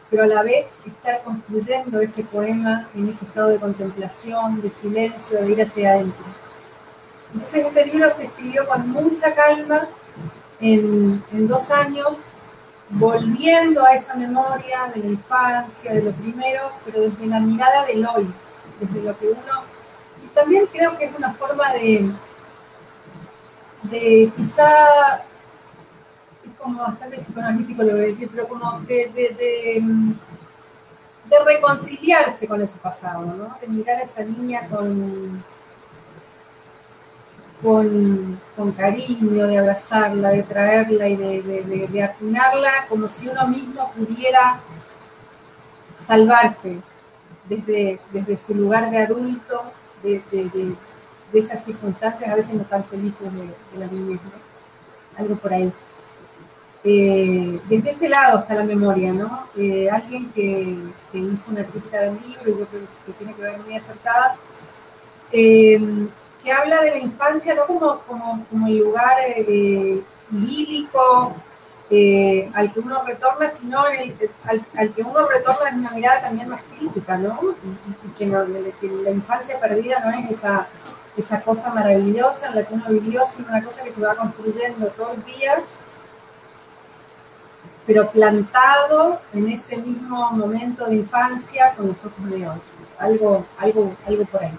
pero a la vez estar construyendo ese poema en ese estado de contemplación, de silencio, de ir hacia adentro. Entonces ese libro se escribió con mucha calma, en 2 años, volviendo a esa memoria de la infancia, de lo primero, pero desde la mirada del hoy, desde lo que uno... Y también creo que es una forma de quizá, es como bastante psicoanalítico lo que voy a decir, pero como de reconciliarse con ese pasado, ¿no? De mirar a esa niña con cariño, de abrazarla, de traerla y de acunarla como si uno mismo pudiera salvarse desde su lugar de adulto, de esas circunstancias a veces no tan felices de la niñez, ¿no? Algo por ahí. Desde ese lado está la memoria, ¿no? Alguien que hizo una crítica del libro, y yo creo que tiene que ver muy acertada, que habla de la infancia no como el lugar idílico al que uno retorna, sino al que uno retorna en una mirada también más crítica, ¿no? Y que la infancia perdida no es esa cosa maravillosa en la que uno vivió, sino una cosa que se va construyendo todos los días, pero plantado en ese mismo momento de infancia con los ojos de hoy. Algo por ahí.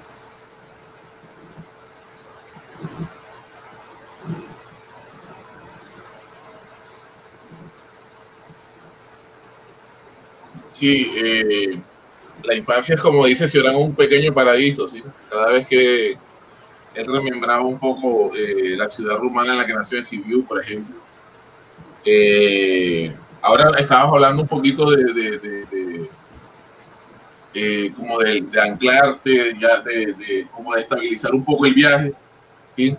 Sí, la infancia es, como dice Cioran, un pequeño paraíso, ¿sí? Cada vez que él remembraba un poco la ciudad rumana en la que nació, en Sibiu, por ejemplo. Ahora estábamos hablando un poquito como de anclarte, ya como de estabilizar un poco el viaje, ¿sí?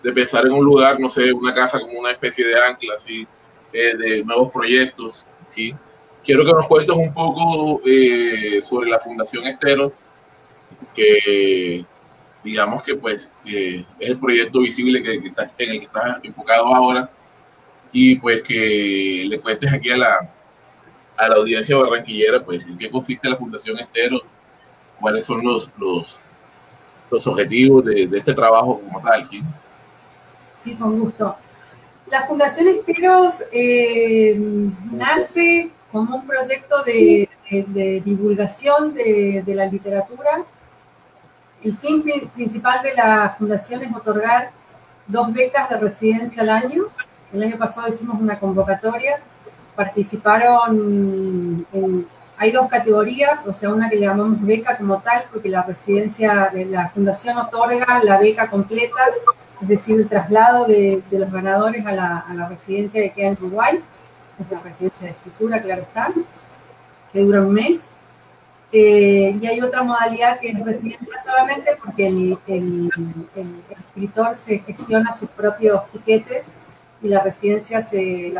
De pensar en un lugar, no sé, una casa como una especie de ancla, ¿sí? De nuevos proyectos, ¿sí? Quiero que nos cuentes un poco sobre la Fundación Esteros, que digamos que pues es el proyecto visible en el que estás enfocado ahora, y pues que le cuentes aquí a la audiencia barranquillera pues en qué consiste la Fundación Esteros, cuáles son los objetivos de este trabajo como tal, ¿sí? Sí, con gusto. La Fundación Esteros nace como un proyecto de divulgación de la literatura. El fin principal de la Fundación es otorgar 2 becas de residencia al año. El año pasado hicimos una convocatoria, participaron hay 2 categorías, o sea, una que le llamamos beca como tal, porque la Fundación otorga la beca completa, es decir, el traslado de los ganadores a la residencia que queda en Uruguay, es la residencia de escritura, claro está, que dura un mes. Y hay otra modalidad que es residencia solamente, porque el escritor se gestiona sus propios tiquetes y la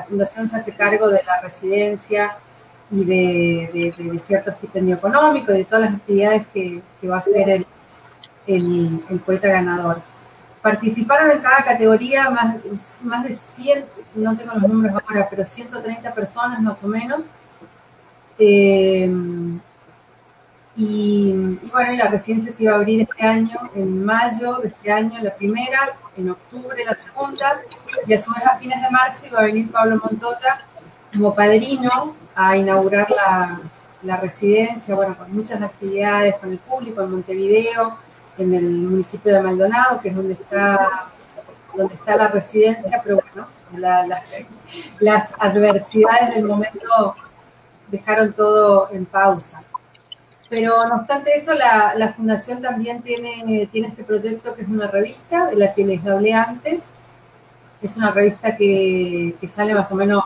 fundación se hace cargo de la residencia y de cierto estipendio económico y de todas las actividades que va a hacer el poeta ganador. Participaron en cada categoría más de 100, no tengo los números ahora, pero 130 personas más o menos. Y bueno, la residencia se iba a abrir este año, en mayo de este año, la primera, en octubre la segunda, y a su vez a fines de marzo iba a venir Pablo Montoya como padrino a inaugurar la residencia, bueno, con muchas actividades con el público en Montevideo, en el municipio de Maldonado, que es donde está la residencia, pero bueno, las adversidades del momento dejaron todo en pausa. Pero no obstante eso, la Fundación también tiene este proyecto que es una revista, de la que les hablé antes. Es una revista que sale más o menos,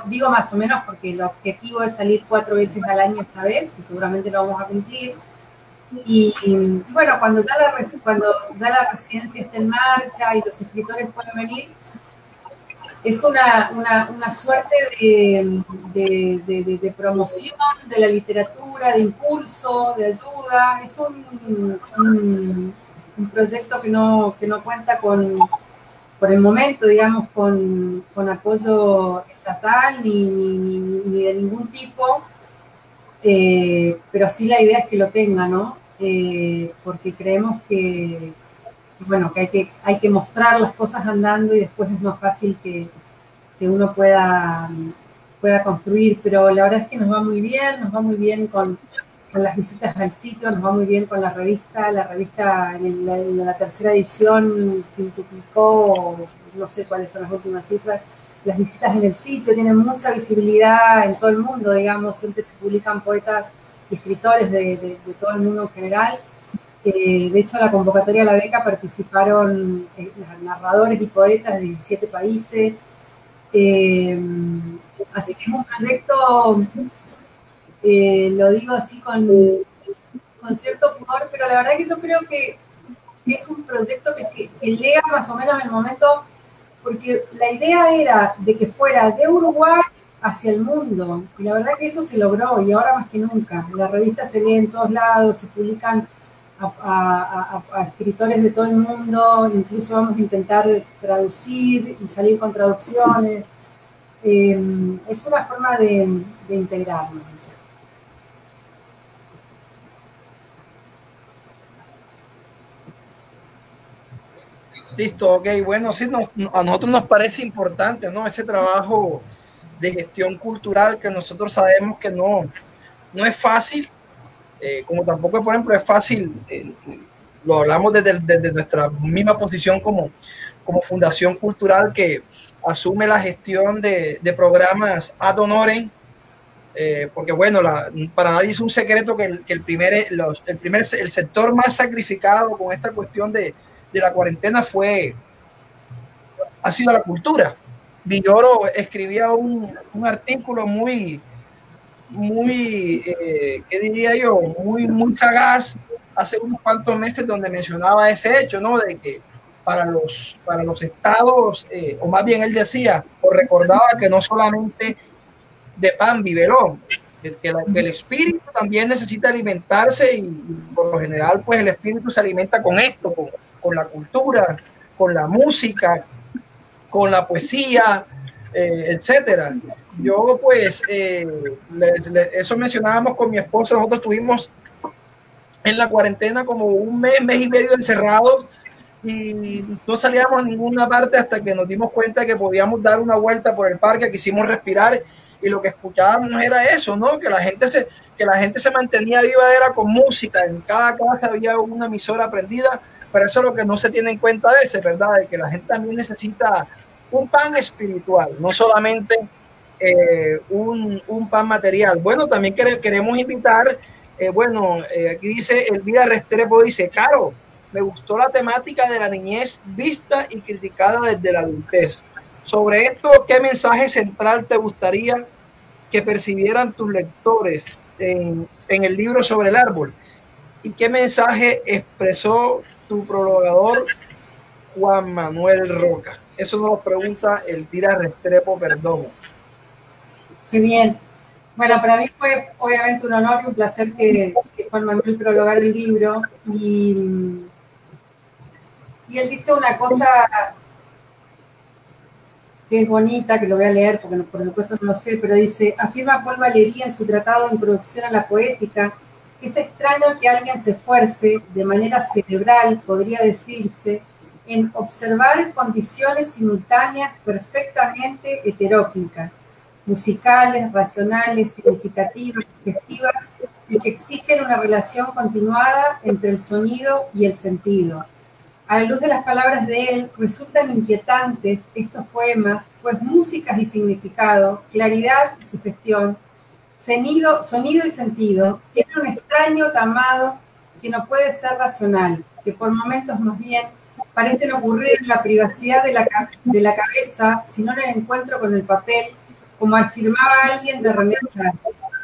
digo más o menos porque el objetivo es salir 4 veces al año esta vez, que seguramente lo vamos a cumplir. Y bueno, cuando ya la residencia está en marcha y los escritores pueden venir, es una suerte de promoción de la literatura, de impulso, de ayuda. Es un proyecto que no cuenta por el momento, digamos, con apoyo estatal ni de ningún tipo, pero sí la idea es que lo tenga, ¿no? Porque creemos que hay que mostrar las cosas andando y después es más fácil que uno pueda construir, pero la verdad es que nos va muy bien con las visitas al sitio, nos va muy bien con la revista en la tercera edición quintuplicó, no sé cuáles son las últimas cifras, las visitas en el sitio, tienen mucha visibilidad en todo el mundo, digamos, siempre se publican poetas y escritores de todo el mundo en general. De hecho, en la convocatoria de la beca participaron narradores y poetas de 17 países. Así que es un proyecto, lo digo así con cierto pudor, pero la verdad que yo creo que es un proyecto que llega más o menos en el momento, porque la idea era de que fuera de Uruguay hacia el mundo, y la verdad que eso se logró, y ahora más que nunca. La revista se lee en todos lados, se publican a escritores de todo el mundo, incluso vamos a intentar traducir y salir con traducciones. Es una forma de integrarnos. No sé. Listo, ok, bueno, sí, a nosotros nos parece importante, ¿no? Ese trabajo de gestión cultural que nosotros sabemos que no es fácil, como tampoco, por ejemplo, es fácil, lo hablamos desde nuestra misma posición como fundación cultural que asume la gestión de programas ad honorem, porque bueno, para nadie es un secreto que el sector más sacrificado con esta cuestión de la cuarentena ha sido la cultura. Villoro escribía un artículo muy, ¿qué diría yo? Muy sagaz hace unos cuantos meses, donde mencionaba ese hecho, ¿no? De que para los estados, o más bien él decía, o recordaba que no solamente de pan vive el hombre, que el espíritu también necesita alimentarse, y por lo general pues el espíritu se alimenta con esto, con la cultura, con la música, con la poesía, etcétera. Yo pues eso mencionábamos con mi esposa. Nosotros estuvimos en la cuarentena como un mes y medio encerrados, y no salíamos a ninguna parte hasta que nos dimos cuenta que podíamos dar una vuelta por el parque. Quisimos respirar, y lo que escuchábamos era eso, ¿no? Que la gente se mantenía viva era con música. En cada casa había una emisora prendida, pero eso es lo que no se tiene en cuenta a veces, ¿verdad? De que la gente también necesita un pan espiritual, no solamente un pan material. Bueno, también queremos invitar, aquí dice Elvira Restrepo, dice: Caro, me gustó la temática de la niñez vista y criticada desde la adultez. Sobre esto, ¿qué mensaje central te gustaría que percibieran tus lectores en el libro sobre el árbol? ¿Y qué mensaje expresó tu prologador, Juan Manuel Roca? Eso nos lo pregunta Elvira Restrepo Perdomo. Qué bien. Bueno, para mí fue obviamente un honor y un placer que Juan Manuel prologara el libro. Y él dice una cosa que es bonita, que lo voy a leer porque por supuesto no lo sé, pero dice: afirma Paul Valéry en su tratado de Introducción a la Poética que es extraño que alguien se esfuerce, de manera cerebral podría decirse, en observar condiciones simultáneas perfectamente heteróclitas, musicales, racionales, significativas, sugestivas, y que exigen una relación continuada entre el sonido y el sentido. A la luz de las palabras de él, resultan inquietantes estos poemas, pues músicas y significado, claridad y sugestión, sonido y sentido, tienen un extraño tamado que no puede ser racional, que por momentos más bien parecen ocurrir en la privacidad de la cabeza, si no en el encuentro con el papel, como afirmaba alguien de René Char.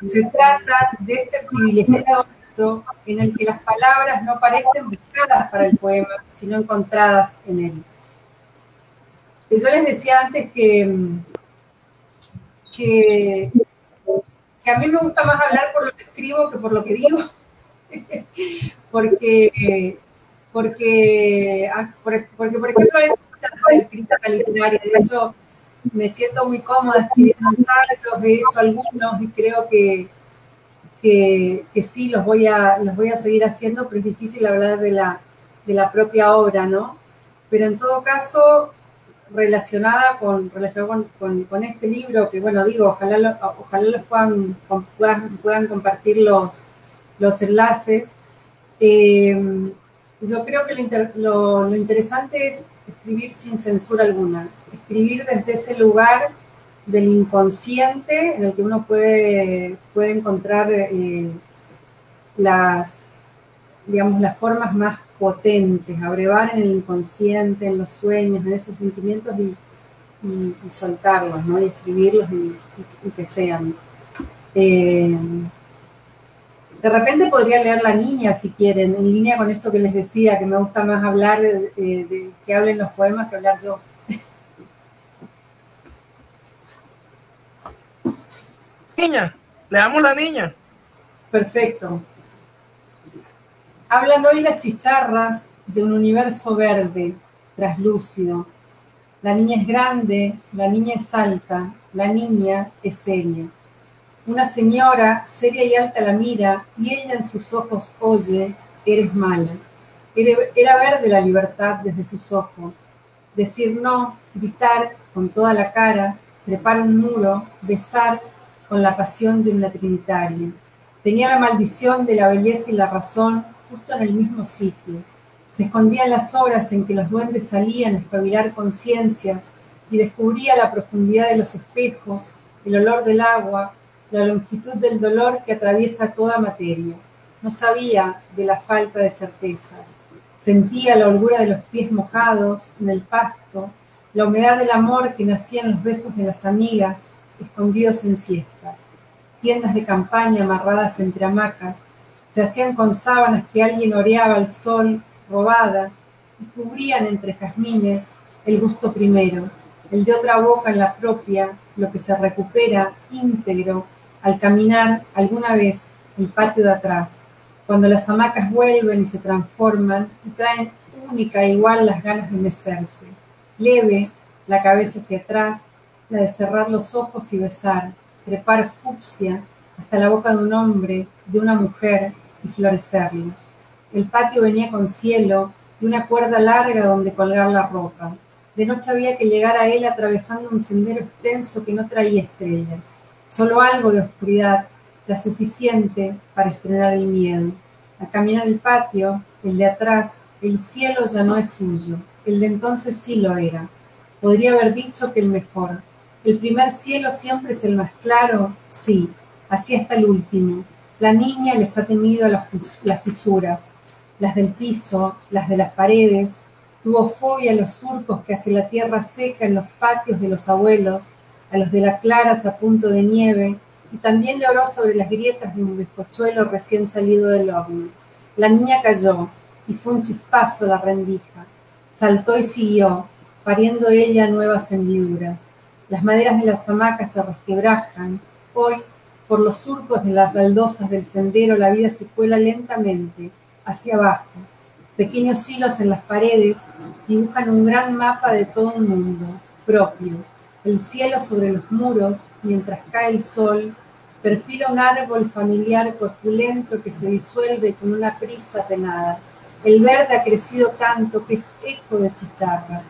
Se trata de ese privilegiado acto en el que las palabras no parecen buscadas para el poema, sino encontradas en él. Y yo les decía antes que a mí me gusta más hablar por lo que escribo que por lo que digo, porque por ejemplo, hay muchas crítica literaria. De hecho, me siento muy cómoda escribiendo ensayos, he hecho algunos y creo que sí, los voy a seguir haciendo, pero es difícil hablar de la propia obra, ¿no? Pero en todo caso, relacionado con este libro, que bueno, digo, ojalá los puedan compartir los enlaces. Yo creo que lo interesante es escribir sin censura alguna, escribir desde ese lugar del inconsciente en el que uno puede encontrar las formas más potentes, abrevar en el inconsciente, en los sueños, en esos sentimientos y soltarlos, ¿no? Y escribirlos y que sean. De repente podría leer La Niña, si quieren, en línea con esto que les decía, que me gusta más hablar de que hablen los poemas que hablar yo. Niña, le damos La Niña. Perfecto. Hablan hoy las chicharras de un universo verde, traslúcido. La niña es grande, la niña es alta, la niña es seria. Una señora seria y alta la mira y ella en sus ojos oye: eres mala. Era verde la libertad desde sus ojos. Decir no, gritar con toda la cara, trepar un muro, besar con la pasión de una trinitaria. Tenía la maldición de la belleza y la razón justo en el mismo sitio. Se escondía en las horas en que los duendes salían a espabilar conciencias y descubría la profundidad de los espejos, el olor del agua, la longitud del dolor que atraviesa toda materia. No sabía de la falta de certezas. Sentía la holgura de los pies mojados en el pasto, la humedad del amor que nacía en los besos de las amigas, escondidos en siestas. Tiendas de campaña amarradas entre hamacas, se hacían con sábanas que alguien oreaba al sol, robadas, y cubrían entre jazmines el gusto primero, el de otra boca en la propia, lo que se recupera íntegro al caminar alguna vez el patio de atrás, cuando las hamacas vuelven y se transforman y traen única e igual las ganas de mecerse, leve, la cabeza hacia atrás, la de cerrar los ojos y besar, trepar fucsia hasta la boca de un hombre, de una mujer y florecerlos. El patio venía con cielo y una cuerda larga donde colgar la ropa. De noche había que llegar a él atravesando un sendero extenso que no traía estrellas, solo algo de oscuridad, la suficiente para estrenar el miedo. Al caminar el patio, el de atrás, el cielo ya no es suyo, el de entonces sí lo era. Podría haber dicho que el mejor. El primer cielo siempre es el más claro, sí, así hasta el último. La niña les ha temido a las fisuras, las del piso, las de las paredes. Tuvo fobia a los surcos que hace la tierra seca en los patios de los abuelos, a los de las claras a punto de nieve, y también lloró sobre las grietas de un bizcochuelo recién salido del horno. La niña cayó, y fue un chispazo la rendija. Saltó y siguió, pariendo ella nuevas hendiduras. Las maderas de las hamacas se resquebrajan. Hoy, por los surcos de las baldosas del sendero, la vida se cuela lentamente, hacia abajo. Pequeños hilos en las paredes dibujan un gran mapa de todo un mundo propio. El cielo sobre los muros, mientras cae el sol, perfila un árbol familiar corpulento que se disuelve con una prisa penada. El verde ha crecido tanto que es eco de chicharras.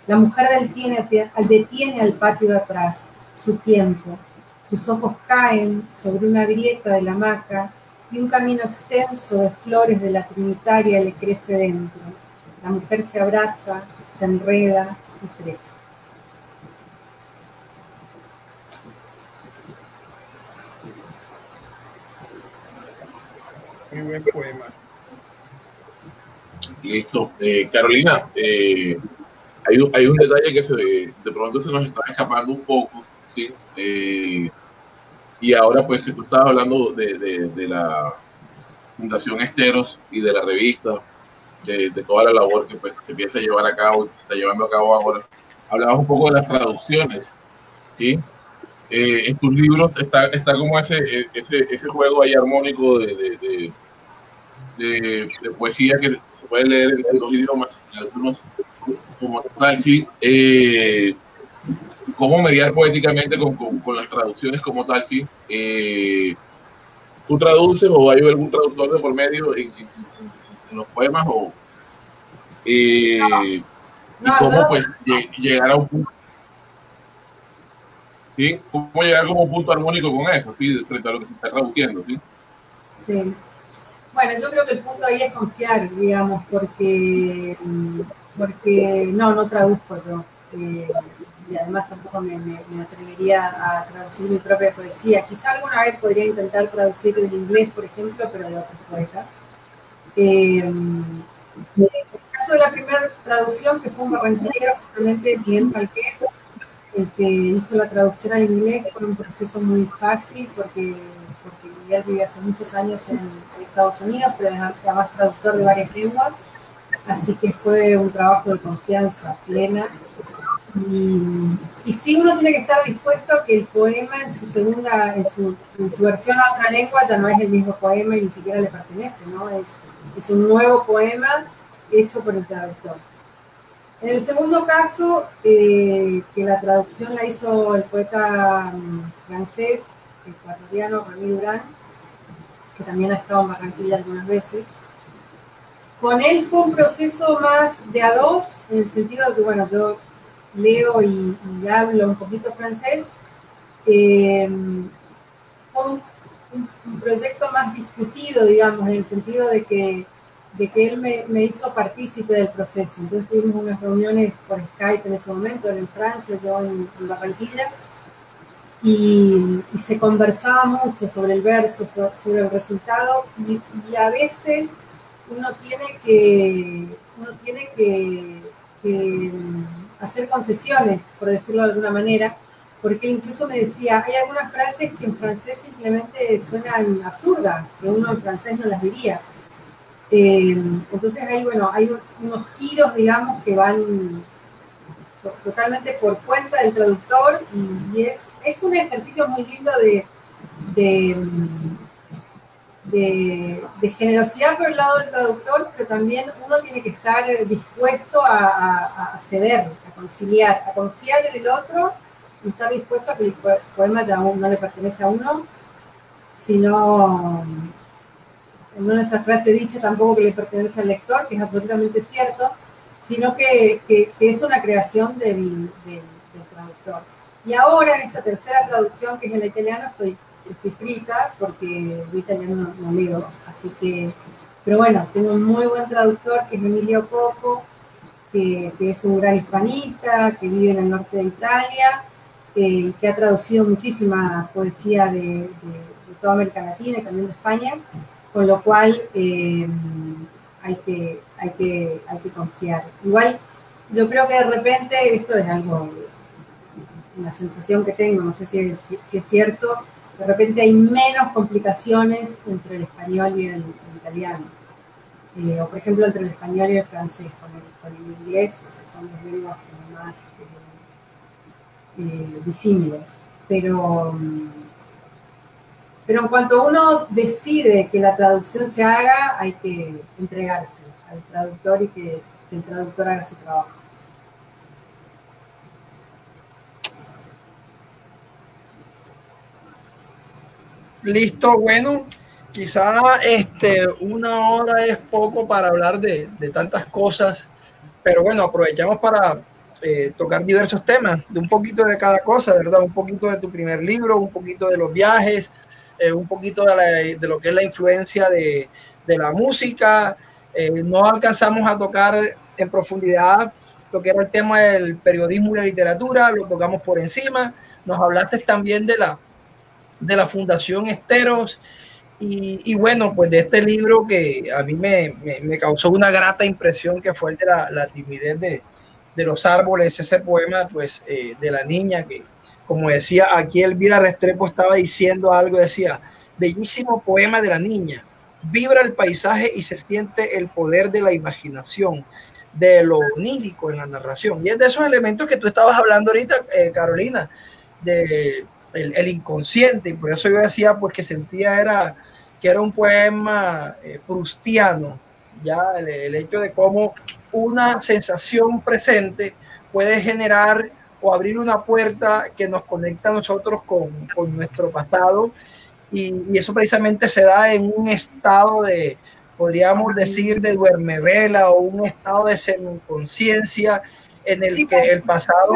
La mujer detiene al patio de atrás, su tiempo. Sus ojos caen sobre una grieta de la hamaca y un camino extenso de flores de la Trinitaria le crece dentro. La mujer se abraza, se enreda y trepa. Muy buen poema. Listo. Carolina, hay un detalle que de pronto se nos está escapando un poco, ¿sí? Y ahora pues que tú estabas hablando de la Fundación Esteros y de la revista, de toda la labor que pues, se empieza a llevar a cabo, se está llevando a cabo ahora, hablabas un poco de las traducciones, ¿sí? En tus libros está como ese juego ahí armónico de poesía que se puede leer en dos idiomas, en algunos como tal, sí. Cómo mediar poéticamente con las traducciones como tal, sí. ¿Tú traduces o hay algún traductor de por medio en los poemas? ¿Y cómo pues llegar a un punto? ¿Sí? ¿Cómo llegar como un punto armónico con eso, ¿sí? Frente a lo que se está traduciendo, ¿sí? Sí. Bueno, yo creo que el punto ahí es confiar, digamos, porque no traduzco yo. Y además tampoco me atrevería a traducir mi propia poesía. Quizá alguna vez podría intentar traducir del inglés, por ejemplo, pero de otros poetas. En el caso de la primera traducción, que fue un barranquillero, justamente Miguel Falqués, el que hizo la traducción al inglés, fue un proceso muy fácil porque Miguel vive hace muchos años en Estados Unidos, pero es además traductor de varias lenguas, así que fue un trabajo de confianza plena. Y sí, uno tiene que estar dispuesto a que el poema en su versión a otra lengua ya no es el mismo poema y ni siquiera le pertenece, ¿no? Es un nuevo poema hecho por el traductor. En el segundo caso, que la traducción la hizo el poeta francés, ecuatoriano Remy Durán, que también ha estado en Barranquilla algunas veces. Con él fue un proceso más de a dos, en el sentido de que, bueno, yo leo y hablo un poquito francés. Fue un proyecto más discutido, digamos, en el sentido de que él me hizo partícipe del proceso. Entonces tuvimos unas reuniones por Skype en ese momento, él en Francia, yo en Barranquilla. y se conversaba mucho sobre el verso, sobre el resultado, y a veces uno tiene que hacer concesiones, por decirlo de alguna manera, porque incluso me decía, hay algunas frases que en francés simplemente suenan absurdas, que uno en francés no las diría. Entonces ahí, bueno, hay unos giros, digamos, que van totalmente por cuenta del traductor, y es un ejercicio muy lindo de generosidad por el lado del traductor, pero también uno tiene que estar dispuesto a ceder, a conciliar, a confiar en el otro y estar dispuesto a que el poema ya no le pertenece a uno, sino, no en esa frase dicha tampoco que le pertenece al lector, que es absolutamente cierto, sino que es una creación del traductor. Y ahora en esta tercera traducción, que es en el italiano, estoy frita porque yo italiano no leo, así que, pero bueno, tengo un muy buen traductor que es Emilio Coco, que es un gran hispanista, que vive en el norte de Italia, que ha traducido muchísima poesía de toda América Latina y también de España, con lo cual hay que confiar. Igual, yo creo que de repente, esto es algo, una sensación que tengo, no sé si es cierto, de repente hay menos complicaciones entre el español y el italiano. O por ejemplo entre el español y el francés, con el inglés, esos son los lenguas como más disímiles. Pero en cuanto uno decide que la traducción se haga, hay que entregarse al traductor y que el traductor haga su trabajo. Listo, bueno, quizá una hora es poco para hablar de tantas cosas, pero bueno, aprovechamos para tocar diversos temas, de un poquito de cada cosa, ¿verdad? Un poquito de tu primer libro, un poquito de los viajes, un poquito de lo que es la influencia de la música. No alcanzamos a tocar en profundidad lo que era el tema del periodismo y la literatura, lo tocamos por encima. Nos hablaste también de la Fundación Esteros y bueno, pues de este libro que a mí me causó una grata impresión, que fue el de la timidez de los árboles, ese poema pues de la niña que, como decía aquí Elvira Restrepo, estaba diciendo algo, decía, bellísimo poema de la niña, vibra el paisaje y se siente el poder de la imaginación, de lo onírico en la narración. Y es de esos elementos que tú estabas hablando ahorita, Carolina, de el inconsciente, y por eso yo decía pues que sentía que era un poema proustiano, ya el hecho de cómo una sensación presente puede generar o abrir una puerta que nos conecta a nosotros con nuestro pasado, y eso precisamente se da en un estado de, podríamos decir, de duermevela, o un estado de semiconciencia en el que el pasado...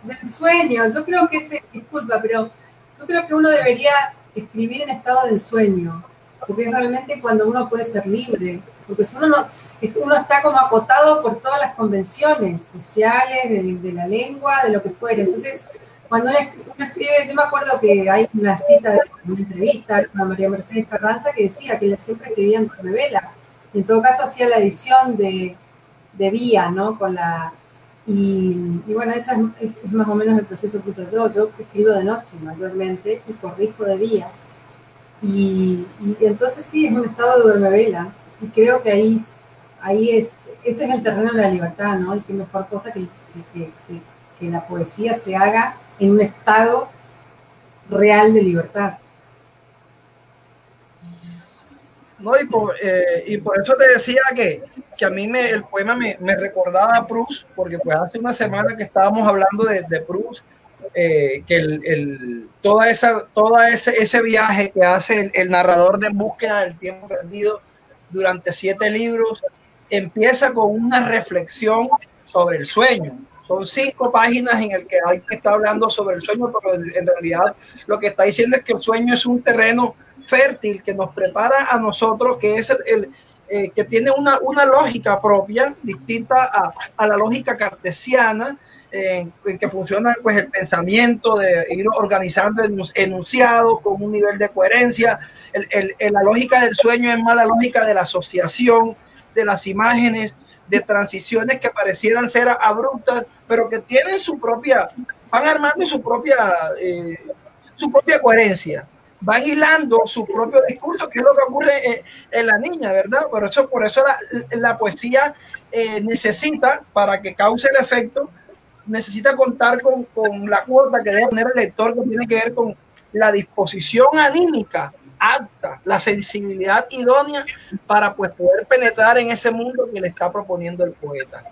Del sueño. Yo creo que disculpa, pero yo creo que uno debería escribir en estado de ensueño, porque es realmente cuando uno puede ser libre, porque si uno está como acotado por todas las convenciones sociales, de la lengua, de lo que fuera. Entonces, cuando uno escribe, yo me acuerdo que hay una cita de una entrevista a María Mercedes Carranza que decía que ella siempre escribía en novela, y en todo caso hacía la edición de Vía, ¿no? Y bueno, ese es más o menos el proceso que uso yo. Yo escribo de noche mayormente y corrijo de día. Y entonces sí, es un estado de duermevela. Y creo que ese es el terreno de la libertad, ¿no? Y qué mejor cosa que la poesía se haga en un estado real de libertad. No, y por eso te decía que a mí el poema me recordaba a Proust, porque pues hace una semana que estábamos hablando de Proust, que todo ese viaje que hace el narrador de En búsqueda del tiempo perdido durante 7 libros, empieza con una reflexión sobre el sueño. Son 5 páginas en el que alguien está hablando sobre el sueño, pero en realidad lo que está diciendo es que el sueño es un terreno fértil que nos prepara a nosotros, que es que tiene una lógica propia, distinta a la lógica cartesiana, en que funciona pues el pensamiento, de ir organizando enunciados con un nivel de coherencia. La lógica del sueño es más la lógica de la asociación de las imágenes, de transiciones que parecieran ser abruptas, pero que tienen su propia, van armando su propia coherencia, van hilando su propio discurso, que es lo que ocurre en la niña, ¿verdad? Por eso la poesía necesita, para que cause el efecto, necesita contar con la cuota que debe tener el lector, que tiene que ver con la disposición anímica apta, la sensibilidad idónea para pues poder penetrar en ese mundo que le está proponiendo el poeta.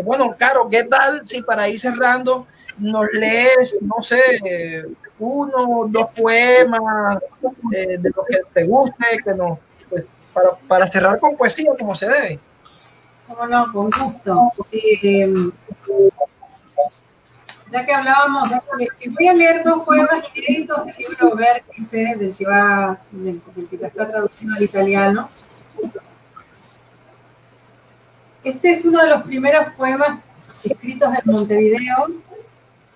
Bueno, Caro, ¿qué tal si para ir cerrando nos lees, no sé, 1 o 2 poemas de los que te guste, que nos, pues, para cerrar con poesía como se debe? Cómo no, con gusto. Ya que hablábamos, voy a leer 2 poemas inéditos del libro Vértice, del que ya está traducido al italiano. Este es uno de los primeros poemas escritos en Montevideo,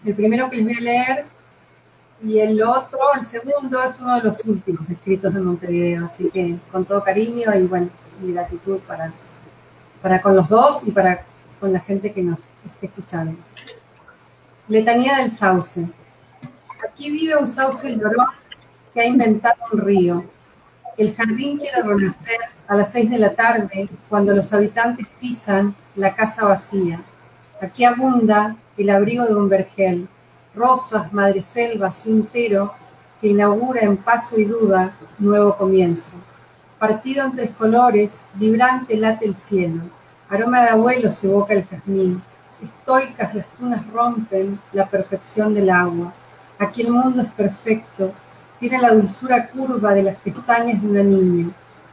el primero que les voy a leer, y el segundo, es uno de los últimos escritos en Montevideo, así que con todo cariño y bueno, y gratitud para con los dos y para con la gente que nos esté escuchando. Letanía del sauce. Aquí vive un sauce llorón que ha inventado un río. El jardín quiere renacer a las 6 de la tarde, cuando los habitantes pisan la casa vacía. Aquí abunda el abrigo de un vergel, rosas, madreselvas, un tero que inaugura en paso y duda nuevo comienzo. Partido en 3 colores, vibrante late el cielo. Aroma de abuelo se evoca el jazmín. Estoicas las tunas rompen la perfección del agua. Aquí el mundo es perfecto, tiene la dulzura curva de las pestañas de una niña.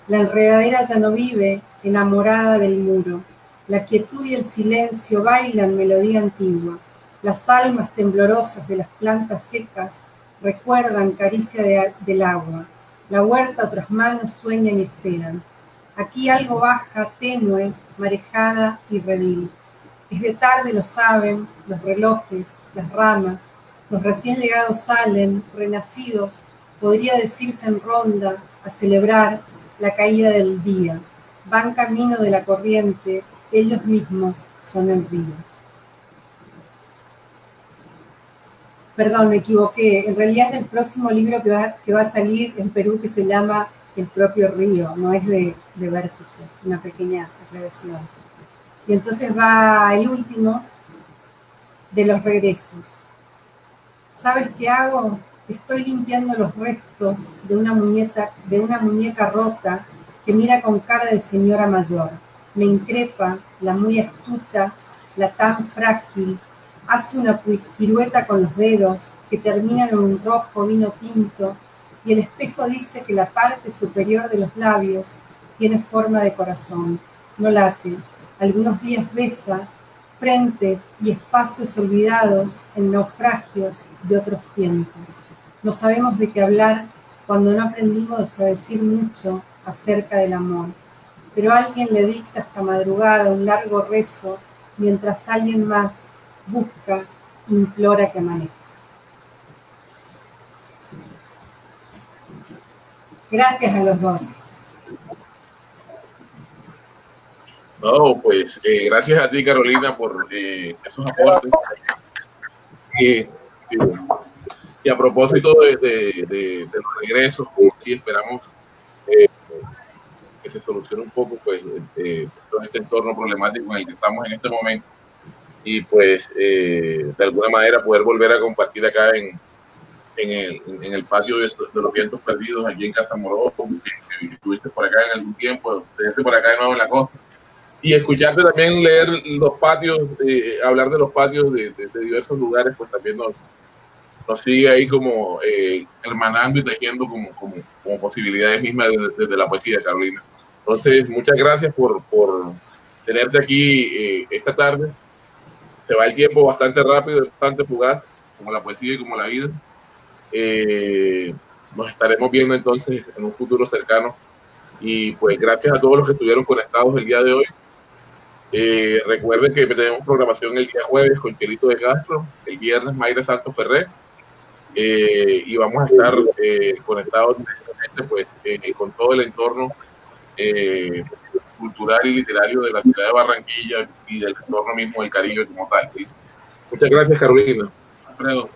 La enredadera ya no vive, enamorada del muro. La quietud y el silencio bailan melodía antigua. Las almas temblorosas de las plantas secas recuerdan caricia del agua. La huerta otras manos sueñan y esperan. Aquí algo baja, tenue, marejada y redil. Es de tarde, lo saben, los relojes, las ramas, los recién llegados salen, renacidos, podría decirse en ronda, a celebrar la caída del día. Van camino de la corriente, ellos mismos son el río. Perdón, me equivoqué. En realidad es el próximo libro que va a salir en Perú, que se llama El propio río, no es de Vértice, es una pequeña revisión. Y entonces va el último de los regresos. ¿Sabes qué hago? Estoy limpiando los restos de una muñeca rota que mira con cara de señora mayor. Me increpa la muy astuta, la tan frágil. Hace una pirueta con los dedos que terminan en un rojo vino tinto y el espejo dice que la parte superior de los labios tiene forma de corazón. No late. Algunos días besa frentes y espacios olvidados en naufragios de otros tiempos. No sabemos de qué hablar cuando no aprendimos a decir mucho acerca del amor. Pero alguien le dicta esta madrugada un largo rezo mientras alguien más busca, implora que amanezca. Gracias a los dos. No, pues gracias a ti, Carolina, por esos aportes. Y a propósito de los regresos, sí esperamos que se solucione un poco pues, todo este entorno problemático en el que estamos en este momento. Y pues de alguna manera poder volver a compartir acá en el patio de los vientos perdidos aquí en Casa Moró, que estuviste por acá en algún tiempo, estuviste por acá de nuevo en la costa. Y escucharte también leer los patios, hablar de los patios de diversos lugares, pues también nos sigue ahí como hermanando y tejiendo como posibilidades mismas desde la poesía, Carolina. Entonces, muchas gracias por tenerte aquí esta tarde. Se va el tiempo bastante rápido, bastante fugaz, como la poesía y como la vida. Nos estaremos viendo entonces en un futuro cercano. Y pues gracias a todos los que estuvieron conectados el día de hoy. Recuerden que tenemos programación el día jueves con Chelito de Castro, el viernes Mayra Santos Ferrer, y vamos a estar conectados pues, con todo el entorno cultural y literario de la ciudad de Barranquilla y del entorno mismo del Caribe como tal. ¿Sí? Muchas gracias, Carolina. Alfredo.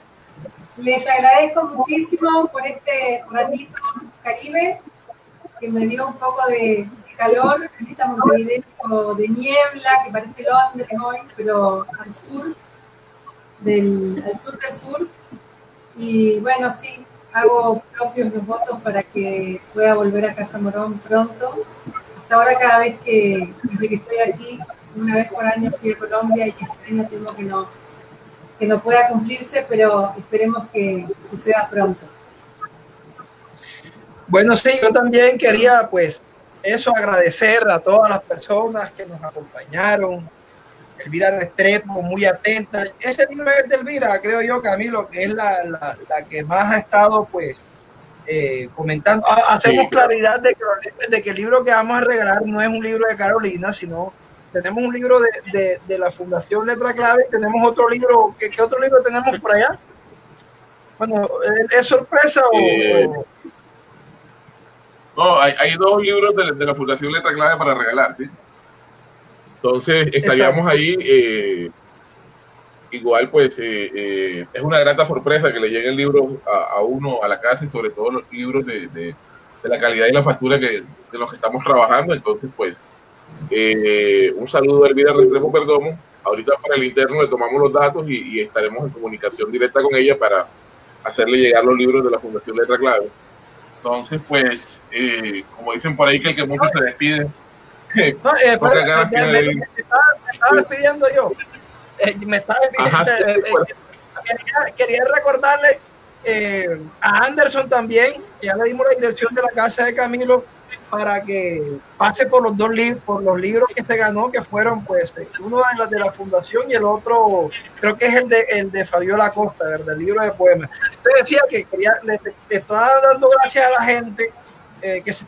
Les agradezco muchísimo por este ratito Caribe, que me dio un poco de calor en esta Montevideo de niebla, que parece Londres hoy, pero al sur del sur. Y bueno, sí, hago propios los votos para que pueda volver a Casa Morón pronto. Hasta ahora, cada vez desde que estoy aquí, una vez por año fui a Colombia y este año temo que no pueda cumplirse, pero esperemos que suceda pronto. Bueno, sí, yo también quería, pues, agradecer a todas las personas que nos acompañaron. Elvira Restrepo, muy atenta. Ese libro es de Elvira, creo yo, Camilo, que es la que más ha estado, pues, comentando. Hacemos claridad de que el libro que vamos a regalar no es un libro de Carolina, sino tenemos un libro de la Fundación Letra Clave, tenemos otro libro. ¿Qué otro libro tenemos por allá? Bueno, ¿es sorpresa o...? No, hay dos libros de la Fundación Letra Clave para regalar, ¿sí? Entonces, estaríamos ahí, igual pues es una grata sorpresa que le llegue el libro a uno a la casa, y sobre todo los libros de la calidad y la factura de los que estamos trabajando. Entonces, pues, un saludo a Elvira Restrepo Perdomo. Ahorita para el interno le tomamos los datos y estaremos en comunicación directa con ella para hacerle llegar los libros de la Fundación Letra Clave. Entonces, pues, como dicen por ahí, que el que mucho se despide. Me estaba despidiendo yo. Me estaba despidiendo. Ajá, sí, quería recordarle a Anderson también, que ya le dimos la dirección de la casa de Camilo, para que pase por los los libros que se ganó, que fueron, pues, uno de la fundación y el otro, creo que es el de Fabiola Costa, ¿verdad? El libro de poemas. Entonces decía que le estaba dando gracias a la gente que se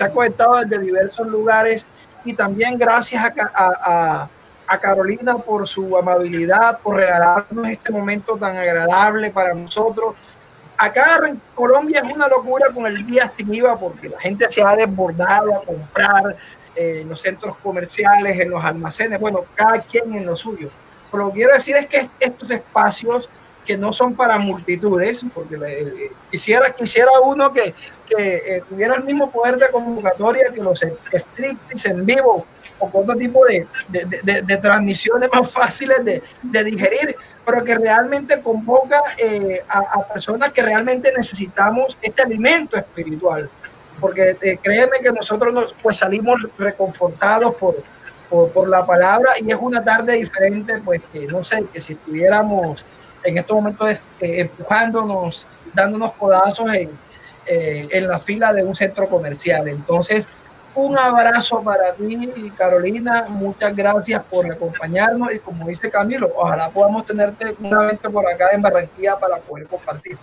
ha conectado desde diversos lugares, y también gracias a Carolina por su amabilidad, por regalarnos este momento tan agradable para nosotros. Acá en Colombia es una locura con el día sin IVA, porque la gente se ha desbordado a comprar en los centros comerciales, en los almacenes, bueno, cada quien en lo suyo. Pero lo que quiero decir es que estos espacios que no son para multitudes, porque quisiera uno que tuviera el mismo poder de convocatoria que los striptease en vivo, o con otro tipo de transmisiones más fáciles de digerir, pero que realmente convoca a personas que realmente necesitamos este alimento espiritual, porque créeme que nosotros pues salimos reconfortados por la palabra, y es una tarde diferente, pues que no sé, que si estuviéramos en estos momentos empujándonos, dándonos codazos en la fila de un centro comercial. Entonces, un abrazo para ti, Carolina. Muchas gracias por acompañarnos, y como dice Camilo, ojalá podamos tenerte nuevamente por acá en Barranquilla para poder compartir.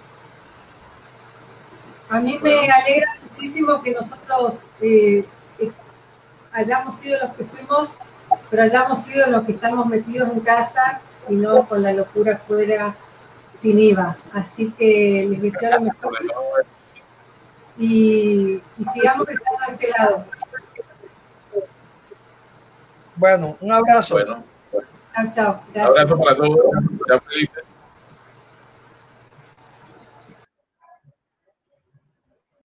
A mí me alegra muchísimo que nosotros hayamos sido los que fuimos, pero hayamos sido los que estamos metidos en casa y no con la locura fuera sin IVA. Así que les deseo lo mejor y sigamos estando de este lado. Bueno, un abrazo. Bueno, chao. Un abrazo para todos.